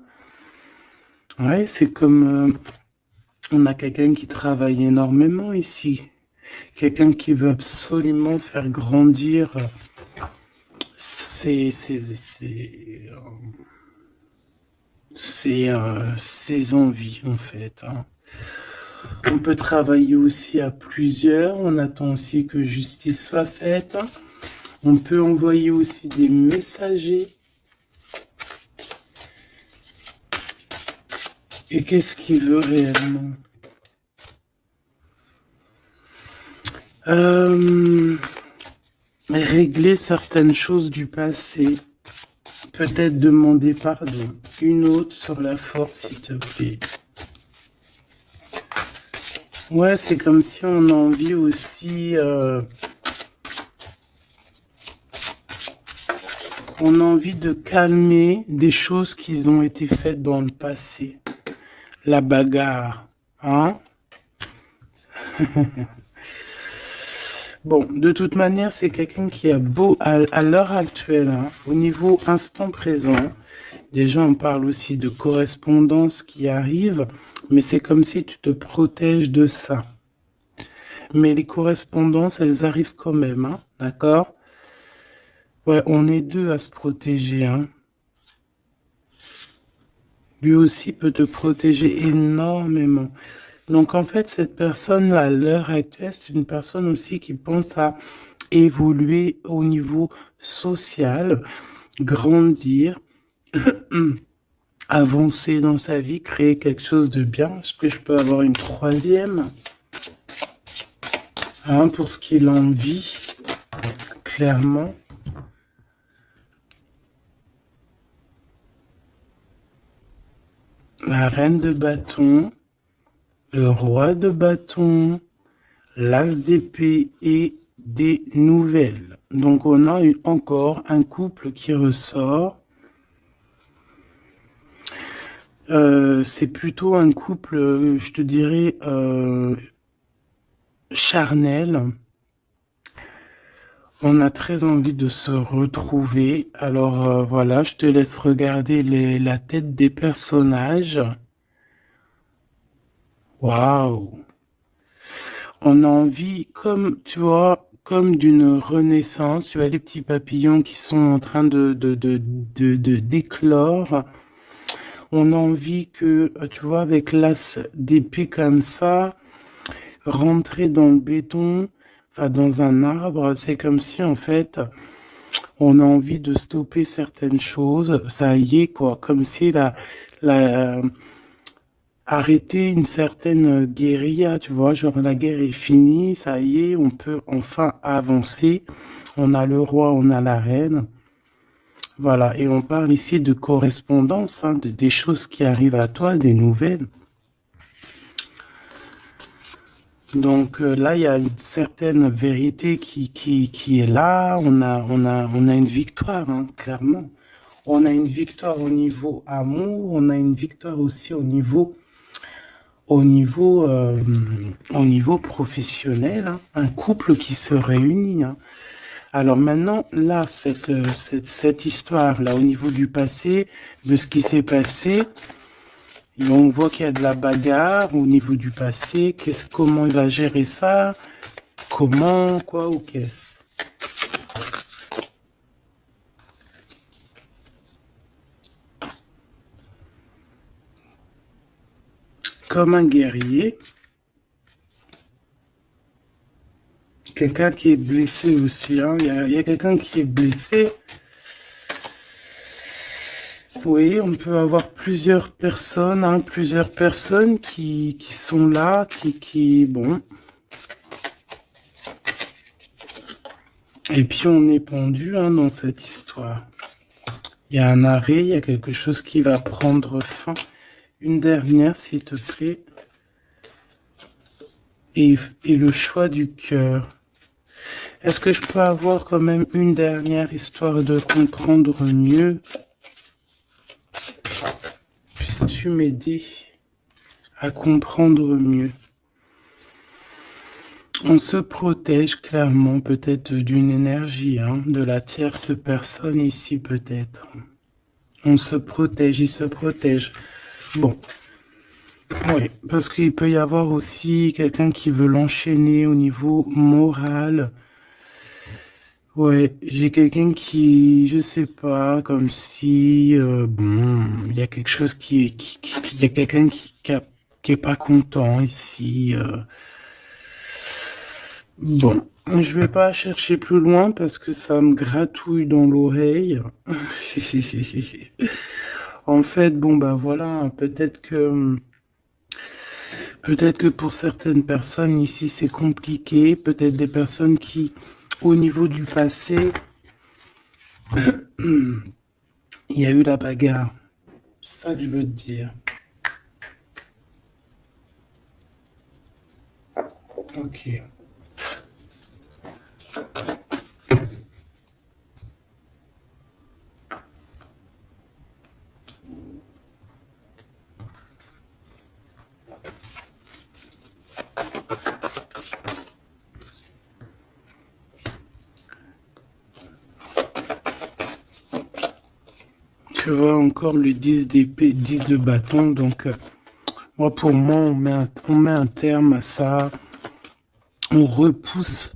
Ouais, c'est comme... on a quelqu'un qui travaille énormément ici. Quelqu'un qui veut absolument faire grandir ses envies, en fait. Hein. On peut travailler aussi à plusieurs. On attend aussi que justice soit faite. On peut envoyer aussi des messagers. Et qu'est-ce qu'il veut réellement? Régler certaines choses du passé. Peut-être demander pardon. Une autre sur la force, s'il te plaît. Ouais, c'est comme si on a envie aussi... on a envie de calmer des choses qui ont été faites dans le passé. La bagarre, hein? Bon, de toute manière, c'est quelqu'un qui a beau, à l'heure actuelle, hein, au niveau instant présent, déjà on parle aussi de correspondance qui arrive, mais c'est comme si tu te protèges de ça. Mais les correspondances, elles arrivent quand même, hein, d'accord? Ouais, on est deux à se protéger, hein. Lui aussi peut te protéger énormément. Donc en fait, cette personne-là, à l'heure actuelle, c'est une personne aussi qui pense à évoluer au niveau social, grandir, avancer dans sa vie, créer quelque chose de bien. Est-ce que je peux avoir une troisième? Hein, pour ce qu'il en vit, clairement. La reine de bâton, le roi de bâton, l'as d'épée et des nouvelles. Donc on a eu encore un couple qui ressort. C'est plutôt un couple, je te dirais, charnel. On a très envie de se retrouver. Alors voilà, je te laisse regarder la tête des personnages. Waouh! On a envie, comme tu vois, comme d'une renaissance. Tu vois les petits papillons qui sont en train d'éclore. On a envie que, tu vois, avec l'as d'épée comme ça, rentrer dans le béton, enfin dans un arbre, c'est comme si en fait, on a envie de stopper certaines choses. Ça y est, quoi, comme si arrêter une certaine guérilla, tu vois, genre la guerre est finie, ça y est, on peut enfin avancer. On a le roi, on a la reine. Voilà, et on parle ici de correspondance, hein, des choses qui arrivent à toi, des nouvelles. Donc là, il y a une certaine vérité qui est là. On a une victoire, hein, clairement. On a une victoire au niveau amour, on a une victoire aussi au niveau professionnel, hein, un couple qui se réunit. Hein. Alors maintenant, là, cette histoire-là, au niveau du passé, de ce qui s'est passé, et on voit qu'il y a de la bagarre au niveau du passé. Comment il va gérer ça? Comment, quoi ou qu'est-ce? Comme un guerrier. Quelqu'un qui est blessé aussi. Hein. Il y a quelqu'un qui est blessé. Oui, on peut avoir plusieurs personnes, hein, plusieurs personnes qui sont là, bon. Et puis on est pendu, hein, dans cette histoire. Il y a un arrêt, il y a quelque chose qui va prendre fin. Une dernière, s'il te plaît. Et le choix du cœur. Est-ce que je peux avoir quand même une dernière histoire de comprendre mieux? Puisses-tu m'aider à comprendre mieux? On se protège clairement peut-être d'une énergie, hein, de la tierce personne ici peut-être. On se protège, il se protège. Bon, oui, parce qu'il peut y avoir aussi quelqu'un qui veut l'enchaîner au niveau moral. Ouais, j'ai quelqu'un qui, je sais pas, comme si, bon, il y a quelque chose il y a quelqu'un qui est pas content ici. Bon, je vais pas chercher plus loin parce que ça me gratouille dans l'oreille. En fait, bon, bah voilà, peut-être que pour certaines personnes ici, c'est compliqué. Peut-être des personnes qui, au niveau du passé, il y a eu la bagarre. C'est ça que je veux te dire. Ok. Tu vois encore le 10 d'épée, 10 de bâton. Donc, moi, pour moi, on met un terme à ça. On repousse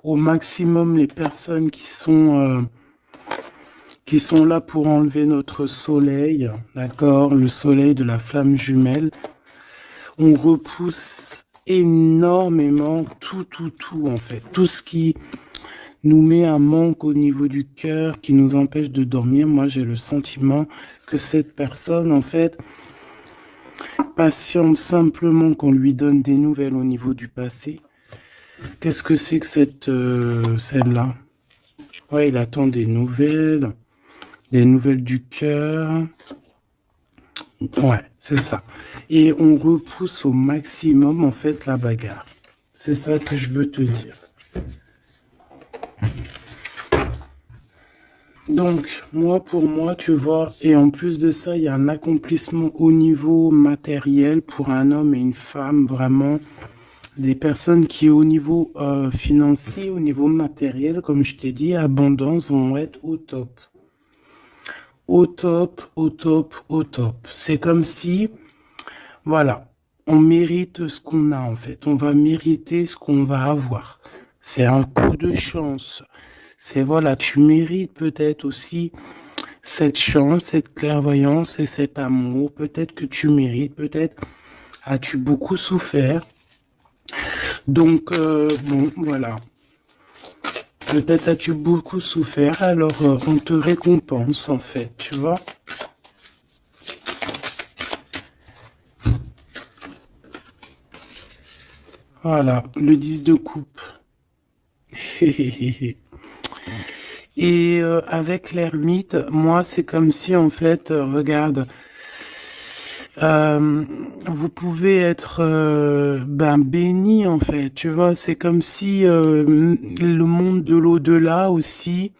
au maximum les personnes qui sont là pour enlever notre soleil, d'accord, le soleil de la flamme jumelle. On repousse énormément tout, en fait. Tout ce qui nous met un manque au niveau du cœur, qui nous empêche de dormir. Moi, j'ai le sentiment que cette personne, en fait, patiente simplement qu'on lui donne des nouvelles au niveau du passé. Qu'est-ce que c'est que celle-là? Ouais, il attend des nouvelles du cœur. Ouais, c'est ça. Et on repousse au maximum, en fait, la bagarre. C'est ça que je veux te dire. Donc, pour moi, tu vois, et en plus de ça, il y a un accomplissement au niveau matériel pour un homme et une femme, vraiment. Des personnes qui, au niveau financier, au niveau matériel, comme je t'ai dit, abondance, vont être au top. Au top, au top, au top. C'est comme si, voilà, on mérite ce qu'on a en fait. On va mériter ce qu'on va avoir. C'est un coup de chance. C'est voilà, tu mérites peut-être aussi cette chance, cette clairvoyance et cet amour. Peut-être que tu mérites, peut-être as-tu beaucoup souffert. Donc, bon, voilà. Peut-être as-tu beaucoup souffert, alors on te récompense en fait, tu vois. Voilà, le 10 de coupe. Et avec l'ermite, moi, c'est comme si, en fait, regarde, vous pouvez être béni, en fait, tu vois. C'est comme si le monde de l'au-delà aussi,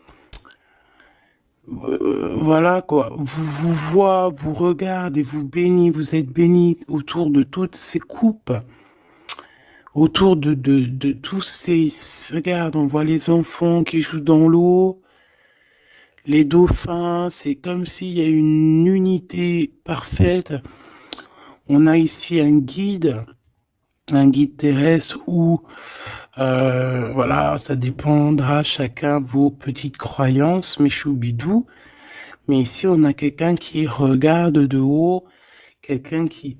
voilà quoi, vous voit, vous regarde et vous bénit, vous êtes béni autour de toutes ces coupes. Autour de tous ces... Regarde, on voit les enfants qui jouent dans l'eau, les dauphins, c'est comme s'il y a une unité parfaite. On a ici un guide terrestre où, voilà, ça dépendra chacun vos petites croyances, mes choubidous. Mais ici, on a quelqu'un qui regarde de haut, quelqu'un qui...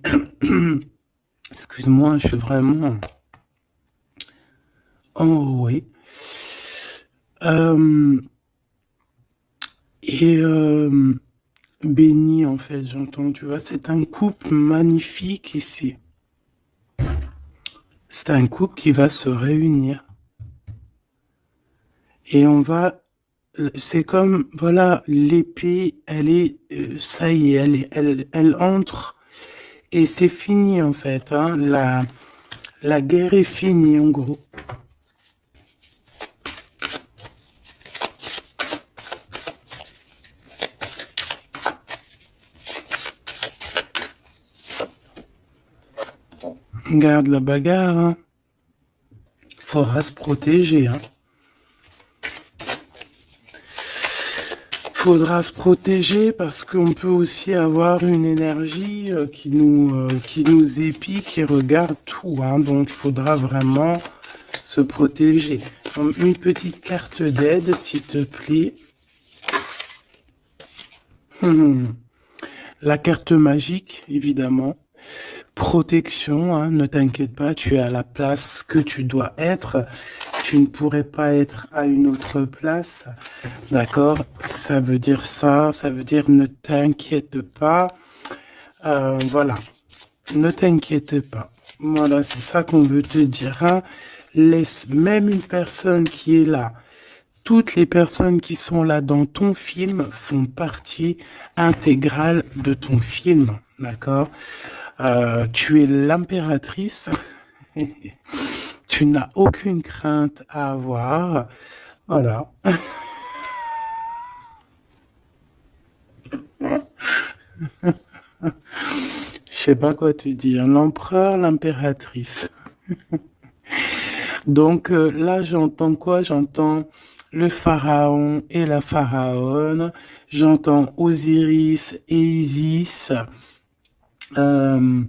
Excuse-moi, je suis vraiment... Oh oui. Et béni, en fait, j'entends, tu vois, c'est un couple magnifique ici. C'est un couple qui va se réunir. Et on va, c'est comme, voilà, l'épée, elle est, ça y est, elle entre et c'est fini, en fait, hein, la guerre est finie, en gros. Regarde la bagarre, hein. Faudra se protéger, hein. Faudra se protéger parce qu'on peut aussi avoir une énergie qui nous épie, qui regarde tout, hein. Donc il faudra vraiment se protéger. Donc, une petite carte d'aide, s'il te plaît. La carte magique, évidemment. Protection, hein, ne t'inquiète pas, tu es à la place que tu dois être. tu ne pourrais pas être à une autre place, d'accord? Ça veut dire ça, ça veut dire ne t'inquiète pas, voilà, ne t'inquiète pas. Voilà, c'est ça qu'on veut te dire, hein. Laisse même une personne qui est là. Toutes les personnes qui sont là dans ton film font partie intégrale de ton film, d'accord? Tu es l'impératrice. Tu n'as aucune crainte à avoir. Voilà. Je sais pas quoi te dire. L'empereur, l'impératrice. Donc là, j'entends quoi? J'entends le pharaon et la pharaone. J'entends Osiris et Isis. Euh,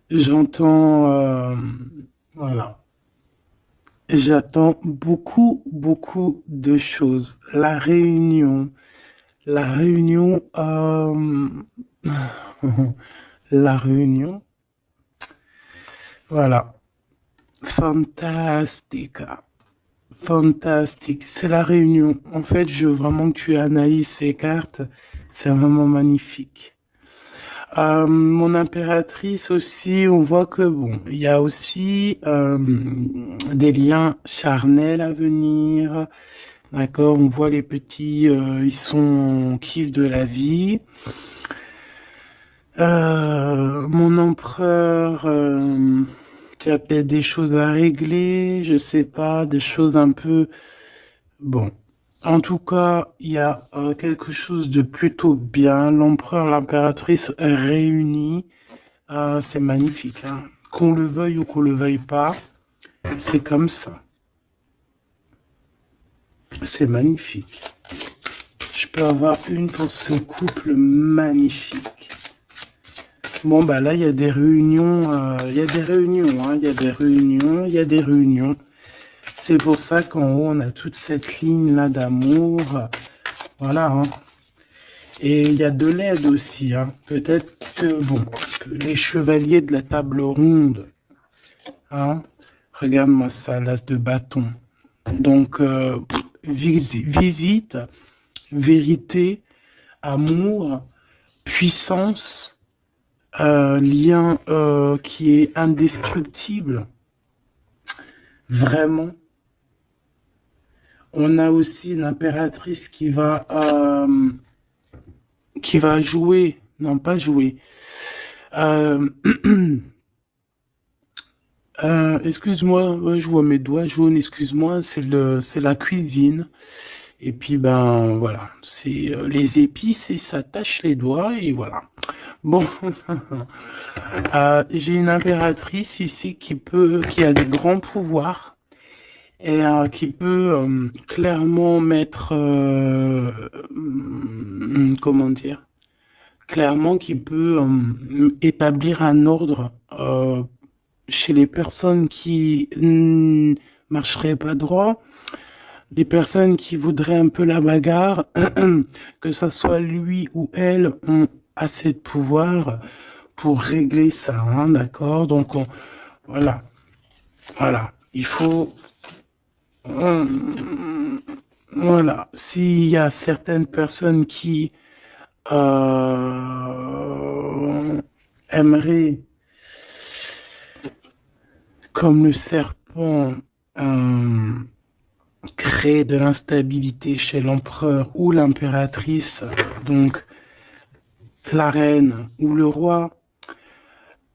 j'entends... voilà. J'attends beaucoup, beaucoup de choses. La réunion, la réunion, voilà. Fantastica. Fantastique. C'est la réunion. En fait, je veux vraiment que tu analyses ces cartes. C'est vraiment magnifique. Mon impératrice aussi, on voit que bon, il y a aussi des liens charnels à venir. D'accord, on voit les petits, ils sont en kiff de la vie. Mon empereur, tu as peut-être des choses à régler, je sais pas, des choses un peu... Bon, en tout cas, il y a quelque chose de plutôt bien. L'empereur, l'impératrice réunis, c'est magnifique, hein. Qu'on le veuille ou qu'on le veuille pas, c'est comme ça. C'est magnifique. Je peux avoir une pour ce couple magnifique. Bon, bah là, il y a des réunions, il y a des réunions, hein, il y a des réunions, il y a des réunions. C'est pour ça qu'en haut, on a toute cette ligne-là d'amour. Voilà, hein. Et il y a de l'aide aussi, hein. Peut-être que, bon, que les chevaliers de la table ronde, hein. Regarde-moi ça, l'as de bâton. Donc, visite, vérité, amour, puissance, lien qui est indestructible. Vraiment. On a aussi l'impératrice qui va jouer, non pas jouer. Excuse-moi, ouais, je vois mes doigts jaunes, excuse-moi, c'est la cuisine. Et puis ben voilà, c'est les épices et ça tâche les doigts et voilà. Bon, j'ai une impératrice ici qui a des grands pouvoirs et qui peut clairement mettre, comment dire, clairement qui peut établir un ordre chez les personnes qui marcheraient pas droit, les personnes qui voudraient un peu la bagarre, que ça soit lui ou elle, ont assez de pouvoir pour régler ça, hein, d'accord? Donc, voilà, voilà, il faut... voilà, s'il y a certaines personnes qui aimeraient, comme le serpent, créer de l'instabilité chez l'empereur ou l'impératrice, donc la reine ou le roi,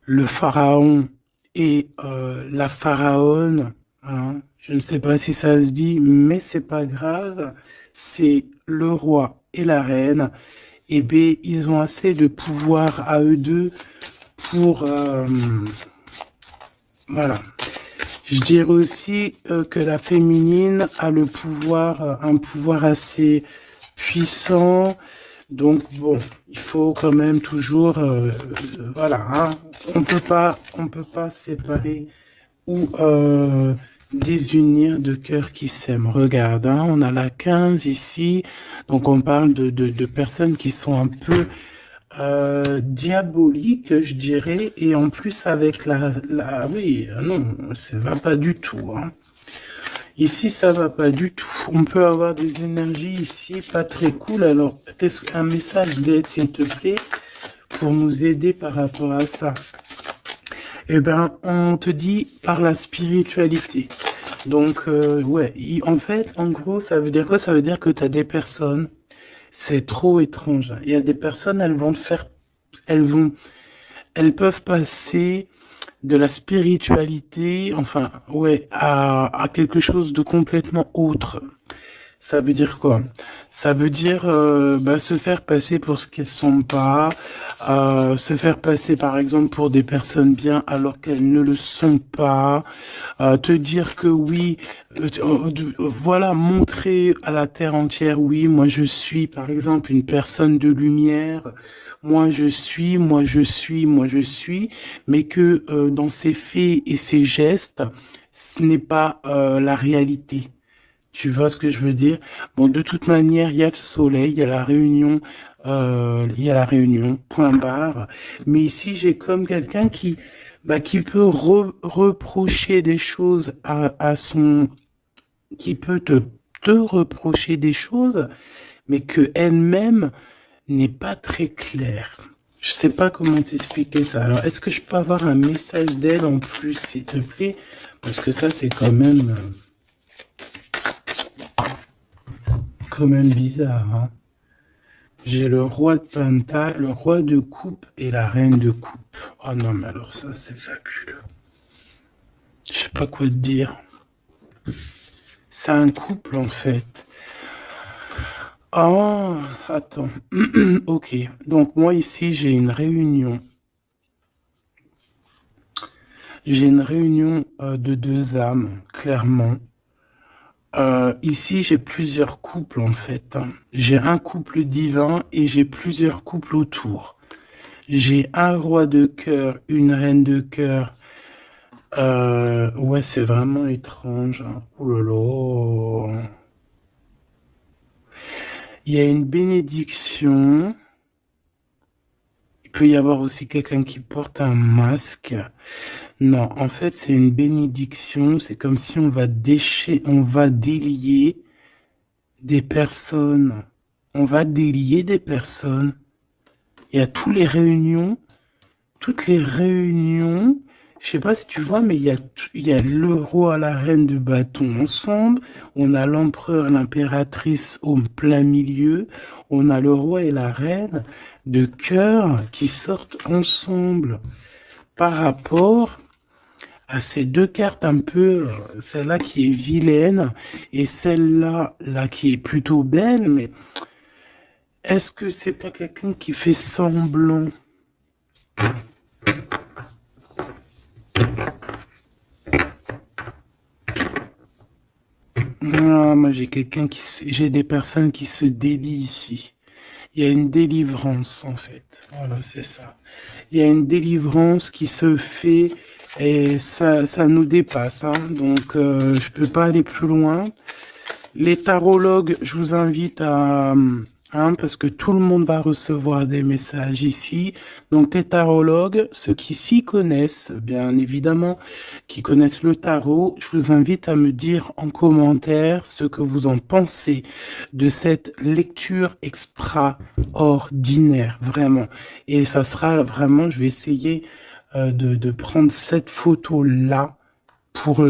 le pharaon et la pharaone, hein, je ne sais pas si ça se dit, mais c'est pas grave, c'est le roi et la reine, et bien ils ont assez de pouvoir à eux deux pour voilà. Je dirais aussi que la féminine a le pouvoir, un pouvoir assez puissant. Donc bon, il faut quand même toujours, voilà, hein, on peut pas séparer ou désunir de cœurs qui s'aiment. Regarde, hein, on a la 15 ici, donc on parle de personnes qui sont un peu diaboliques, je dirais, et en plus avec oui, non, ça va pas du tout, hein. Ici, ça va pas du tout. On peut avoir des énergies ici pas très cool. Alors, qu'est-ce qu'un message d'aide, s'il te plaît, pour nous aider par rapport à ça? Eh ben, on te dit par la spiritualité. Donc, ouais, en fait, en gros, ça veut dire quoi? Ça veut dire que tu as des personnes, c'est trop étrange. Il y a des personnes, elles vont te faire, elles vont, elles peuvent passer de la spiritualité, enfin, ouais, à quelque chose de complètement autre. Ça veut dire quoi? Ça veut dire se faire passer pour ce qu'elles sont pas, se faire passer par exemple pour des personnes bien alors qu'elles ne le sont pas, te dire que oui, voilà, montrer à la terre entière, oui, moi je suis par exemple une personne de lumière, moi je suis, moi je suis, moi je suis, mais que dans ses faits et ses gestes, ce n'est pas la réalité. Tu vois ce que je veux dire? Bon, de toute manière, il y a le soleil, il y a la réunion, point barre. Mais ici, j'ai comme quelqu'un qui peut reprocher des choses à son, qui peut te reprocher des choses, mais que elle-même n'est pas très claire. Je sais pas comment t'expliquer ça. Alors, est-ce que je peux avoir un message d'elle en plus, s'il te plaît? Parce que ça, c'est quand même bizarre, hein. J'ai le roi de pentacle, le roi de coupe et la reine de coupe. Oh non, mais alors ça, c'est fabuleux. Je sais pas quoi te dire. C'est un couple, en fait. Oh, attends. Ok. Donc, moi, ici, j'ai une réunion. J'ai une réunion de deux âmes, clairement. Ici, j'ai plusieurs couples, en fait, hein. J'ai un couple divin et j'ai plusieurs couples autour. J'ai un roi de cœur, une reine de cœur. Ouais, c'est vraiment étrange, hein. Oh là là. Il y a une bénédiction. Il peut y avoir aussi quelqu'un qui porte un masque. Non, en fait, c'est une bénédiction. C'est comme si on va délier des personnes. On va délier des personnes. Il y a toutes les réunions. Je sais pas si tu vois, mais il y a le roi, la reine de bâton ensemble. On a l'empereur, l'impératrice au plein milieu. On a le roi et la reine de cœur qui sortent ensemble par rapport à ces deux cartes un peu, celle-là qui est vilaine et celle-là, là qui est plutôt belle, mais est-ce que c'est pas quelqu'un qui fait semblant? Ah, moi j'ai des personnes qui se délient ici. Il y a une délivrance en fait. Voilà, c'est ça. Il y a une délivrance qui se fait et ça nous dépasse, hein. Donc je peux pas aller plus loin. Les tarologues, je vous invite à parce que tout le monde va recevoir des messages ici. Donc les tarologues, ceux qui s'y connaissent, bien évidemment, qui connaissent le tarot, je vous invite à me dire en commentaire ce que vous en pensez de cette lecture extraordinaire, vraiment. Et ça sera vraiment, je vais essayer de prendre cette photo-là pour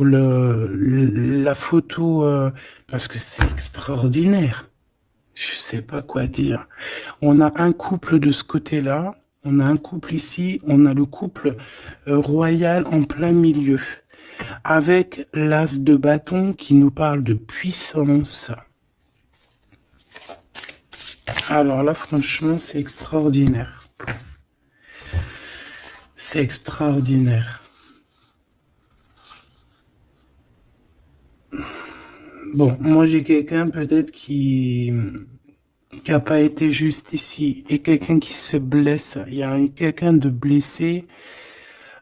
la photo parce que c'est extraordinaire. Je sais pas quoi dire. On a un couple de ce côté-là, on a un couple ici, on a le couple royal en plein milieu, avec l'as de bâton qui nous parle de puissance. Alors là, franchement, c'est extraordinaire. C'est extraordinaire. Bon, moi j'ai quelqu'un peut-être qui a pas été juste ici et quelqu'un qui se blesse. Il y a quelqu'un de blessé,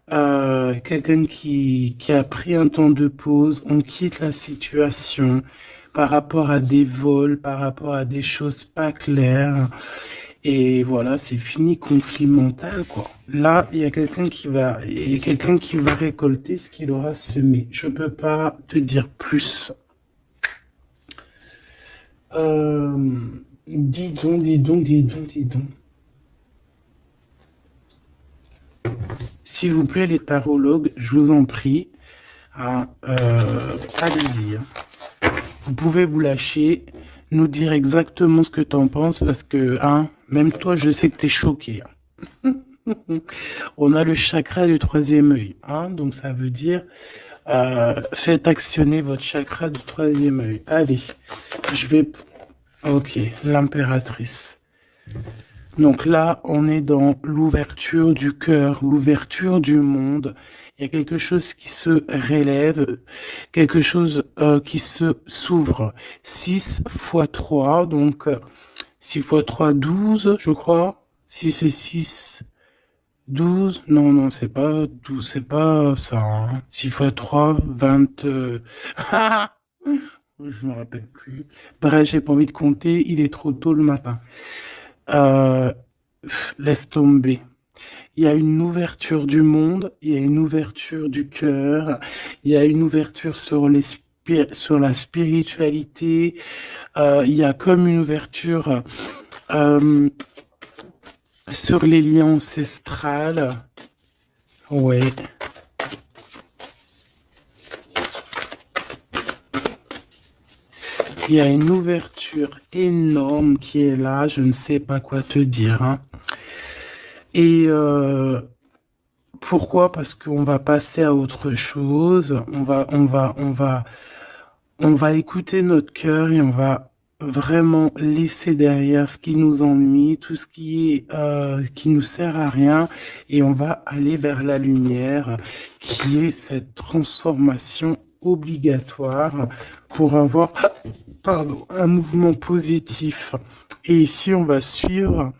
quelqu'un qui a pris un temps de pause. On quitte la situation par rapport à des vols, par rapport à des choses pas claires. Et voilà, c'est fini conflit mental, quoi. Là, il y a quelqu'un qui va récolter ce qu'il aura semé. Je peux pas te dire plus. Euh, dis donc, dis donc, dis donc, dis donc. S'il vous plaît, les tarologues, je vous en prie, hein, allez-y, hein. Vous pouvez vous lâcher, nous dire exactement ce que t'en penses, parce que, hein, même toi, je sais que t'es choqué, hein. On a le chakra du troisième œil, hein, donc ça veut dire faites actionner votre chakra du troisième œil. Allez, je vais... Ok, l'impératrice. Donc là, on est dans l'ouverture du cœur, l'ouverture du monde. Il y a quelque chose qui se relève, quelque chose qui se s'ouvre. 6 fois 3, donc 6 fois 3, 12, je crois. 6 et 6, 12. Non, non, c'est pas 12, c'est pas ça, hein. 6 fois 3, 20... Je me rappelle plus. Bref, j'ai pas envie de compter, il est trop tôt le matin. Euh, laisse tomber. Il y a une ouverture du monde, il y a une ouverture du cœur, il y a une ouverture sur sur la spiritualité, il y a comme une ouverture euh, sur les liens ancestrales. Ouais. Il y a une ouverture énorme qui est là, je ne sais pas quoi te dire, hein. Et pourquoi? Parce qu'on va passer à autre chose. On va écouter notre cœur et on va vraiment laisser derrière ce qui nous ennuie, tout ce qui nous sert à rien, et on va aller vers la lumière, qui est cette transformation obligatoire pour avoir, pardon, un mouvement positif. Et ici, on va suivre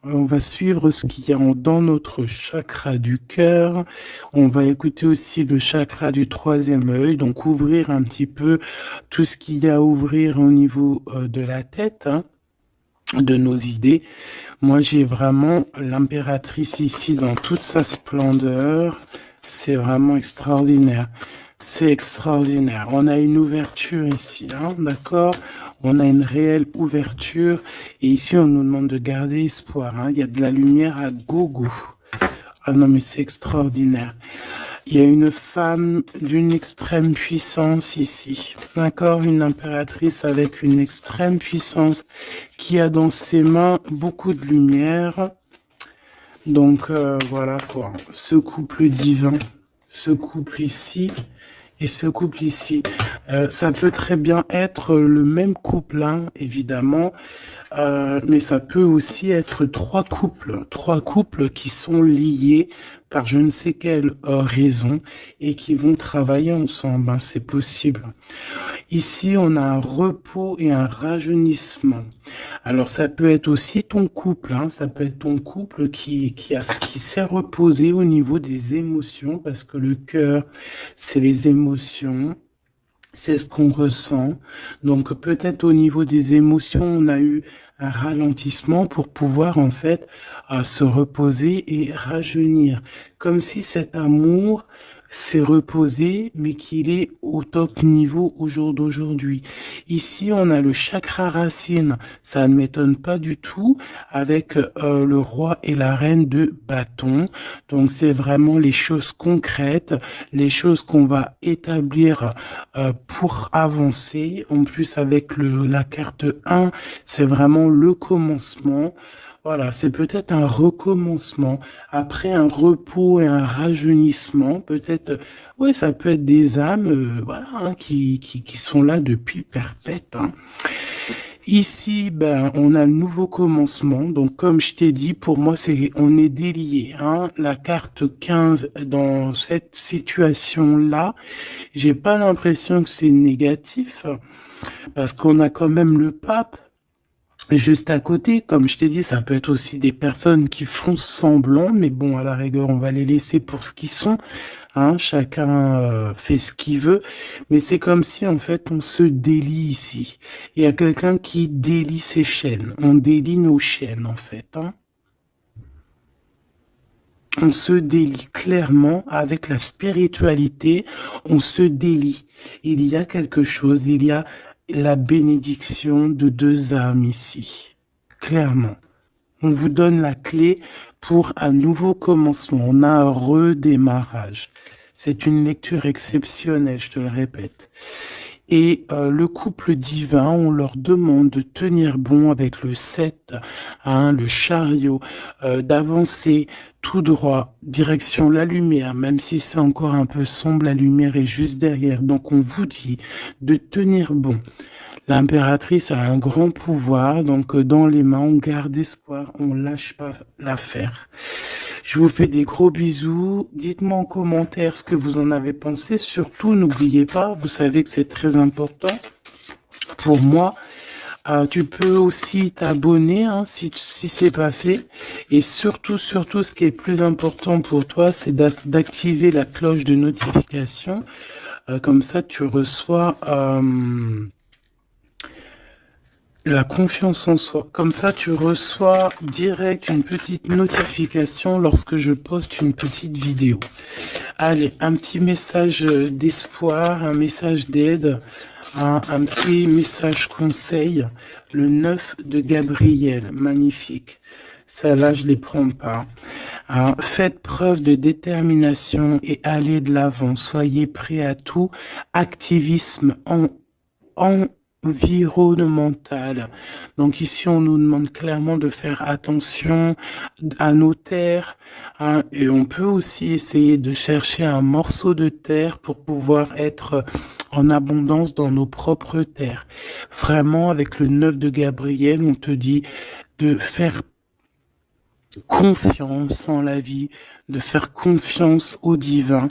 ce qu'il y a dans notre chakra du cœur. On va écouter aussi le chakra du troisième œil, donc ouvrir un petit peu tout ce qu'il y a à ouvrir au niveau de la tête, hein, de nos idées. Moi, j'ai vraiment l'impératrice ici dans toute sa splendeur. C'est vraiment extraordinaire. C'est extraordinaire. On a une ouverture ici, hein, d'accord? On a une réelle ouverture. Et ici, on nous demande de garder espoir, hein. Il y a de la lumière à gogo. Ah non, mais c'est extraordinaire. Il y a une femme d'une extrême puissance ici. D'accord? Une impératrice avec une extrême puissance qui a dans ses mains beaucoup de lumière. Donc, voilà quoi. Ce couple divin, ce couple ici et ce couple ici. Ça peut très bien être le même couple, hein, évidemment, mais ça peut aussi être trois couples qui sont liés par je ne sais quelle raison et qui vont travailler ensemble, hein, c'est possible. Ici, on a un repos et un rajeunissement. Alors, ça peut être aussi ton couple, hein, ça peut être ton couple qui s'est reposé au niveau des émotions, parce que le cœur, c'est les émotions. C'est ce qu'on ressent. Donc peut-être au niveau des émotions, on a eu un ralentissement pour pouvoir en fait se reposer et rajeunir. Comme si cet amour s'est reposé, mais qu'il est au top niveau au jour d'aujourd'hui. Ici, on a le chakra racine. Ça ne m'étonne pas du tout avec le roi et la reine de bâton. Donc c'est vraiment les choses concrètes, les choses qu'on va établir pour avancer. En plus, avec la carte 1, c'est vraiment le commencement. Voilà, c'est peut-être un recommencement. Après un repos et un rajeunissement, peut-être, ouais, ça peut être des âmes, voilà, hein, qui sont là depuis perpète, hein. Ici, ben, on a le nouveau commencement. Donc, comme je t'ai dit, pour moi, on est délié, hein. La carte 15 dans cette situation-là, j'ai pas l'impression que c'est négatif parce qu'on a quand même le pape juste à côté. Comme je t'ai dit, ça peut être aussi des personnes qui font semblant, mais bon, à la rigueur, on va les laisser pour ce qu'ils sont. Hein, chacun fait ce qu'il veut, mais c'est comme si en fait on se délie ici. Il y a quelqu'un qui délie ses chaînes. On délie nos chaînes en fait. Hein. On se délie clairement avec la spiritualité. On se délie. Il y a quelque chose. Il y a la bénédiction de deux âmes ici. Clairement. On vous donne la clé pour un nouveau commencement. On a un redémarrage. C'est une lecture exceptionnelle, je te le répète. Et le couple divin, on leur demande de tenir bon avec le 7, hein, le chariot, d'avancer tout droit, direction la lumière, même si c'est encore un peu sombre, la lumière est juste derrière. Donc on vous dit de tenir bon. L'impératrice a un grand pouvoir, donc dans les mains, on garde espoir, on lâche pas l'affaire. Je vous fais des gros bisous. Dites-moi en commentaire ce que vous en avez pensé. Surtout, n'oubliez pas, vous savez que c'est très important pour moi. Tu peux aussi t'abonner hein, si c'est pas fait. Et surtout, ce qui est le plus important pour toi, c'est d'activer la cloche de notification. Comme ça, tu reçois... la confiance en soi. Comme ça, tu reçois direct une petite notification lorsque je poste une petite vidéo. Allez, un petit message d'espoir, un message d'aide, un petit message conseil. Le 9 de Gabriel, magnifique. Ça là, je les prends pas. Faites preuve de détermination et allez de l'avant. Soyez prêts à tout. Activisme environnementale. Donc ici, on nous demande clairement de faire attention à nos terres hein, et on peut aussi essayer de chercher un morceau de terre pour pouvoir être en abondance dans nos propres terres. Vraiment, avec le 9 de Gabriel, on te dit de faire confiance en la vie, de faire confiance au divin,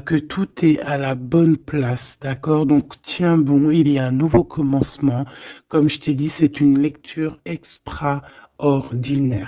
que tout est à la bonne place, d'accord? Donc tiens bon, il y a un nouveau commencement. Comme je t'ai dit, c'est une lecture extraordinaire.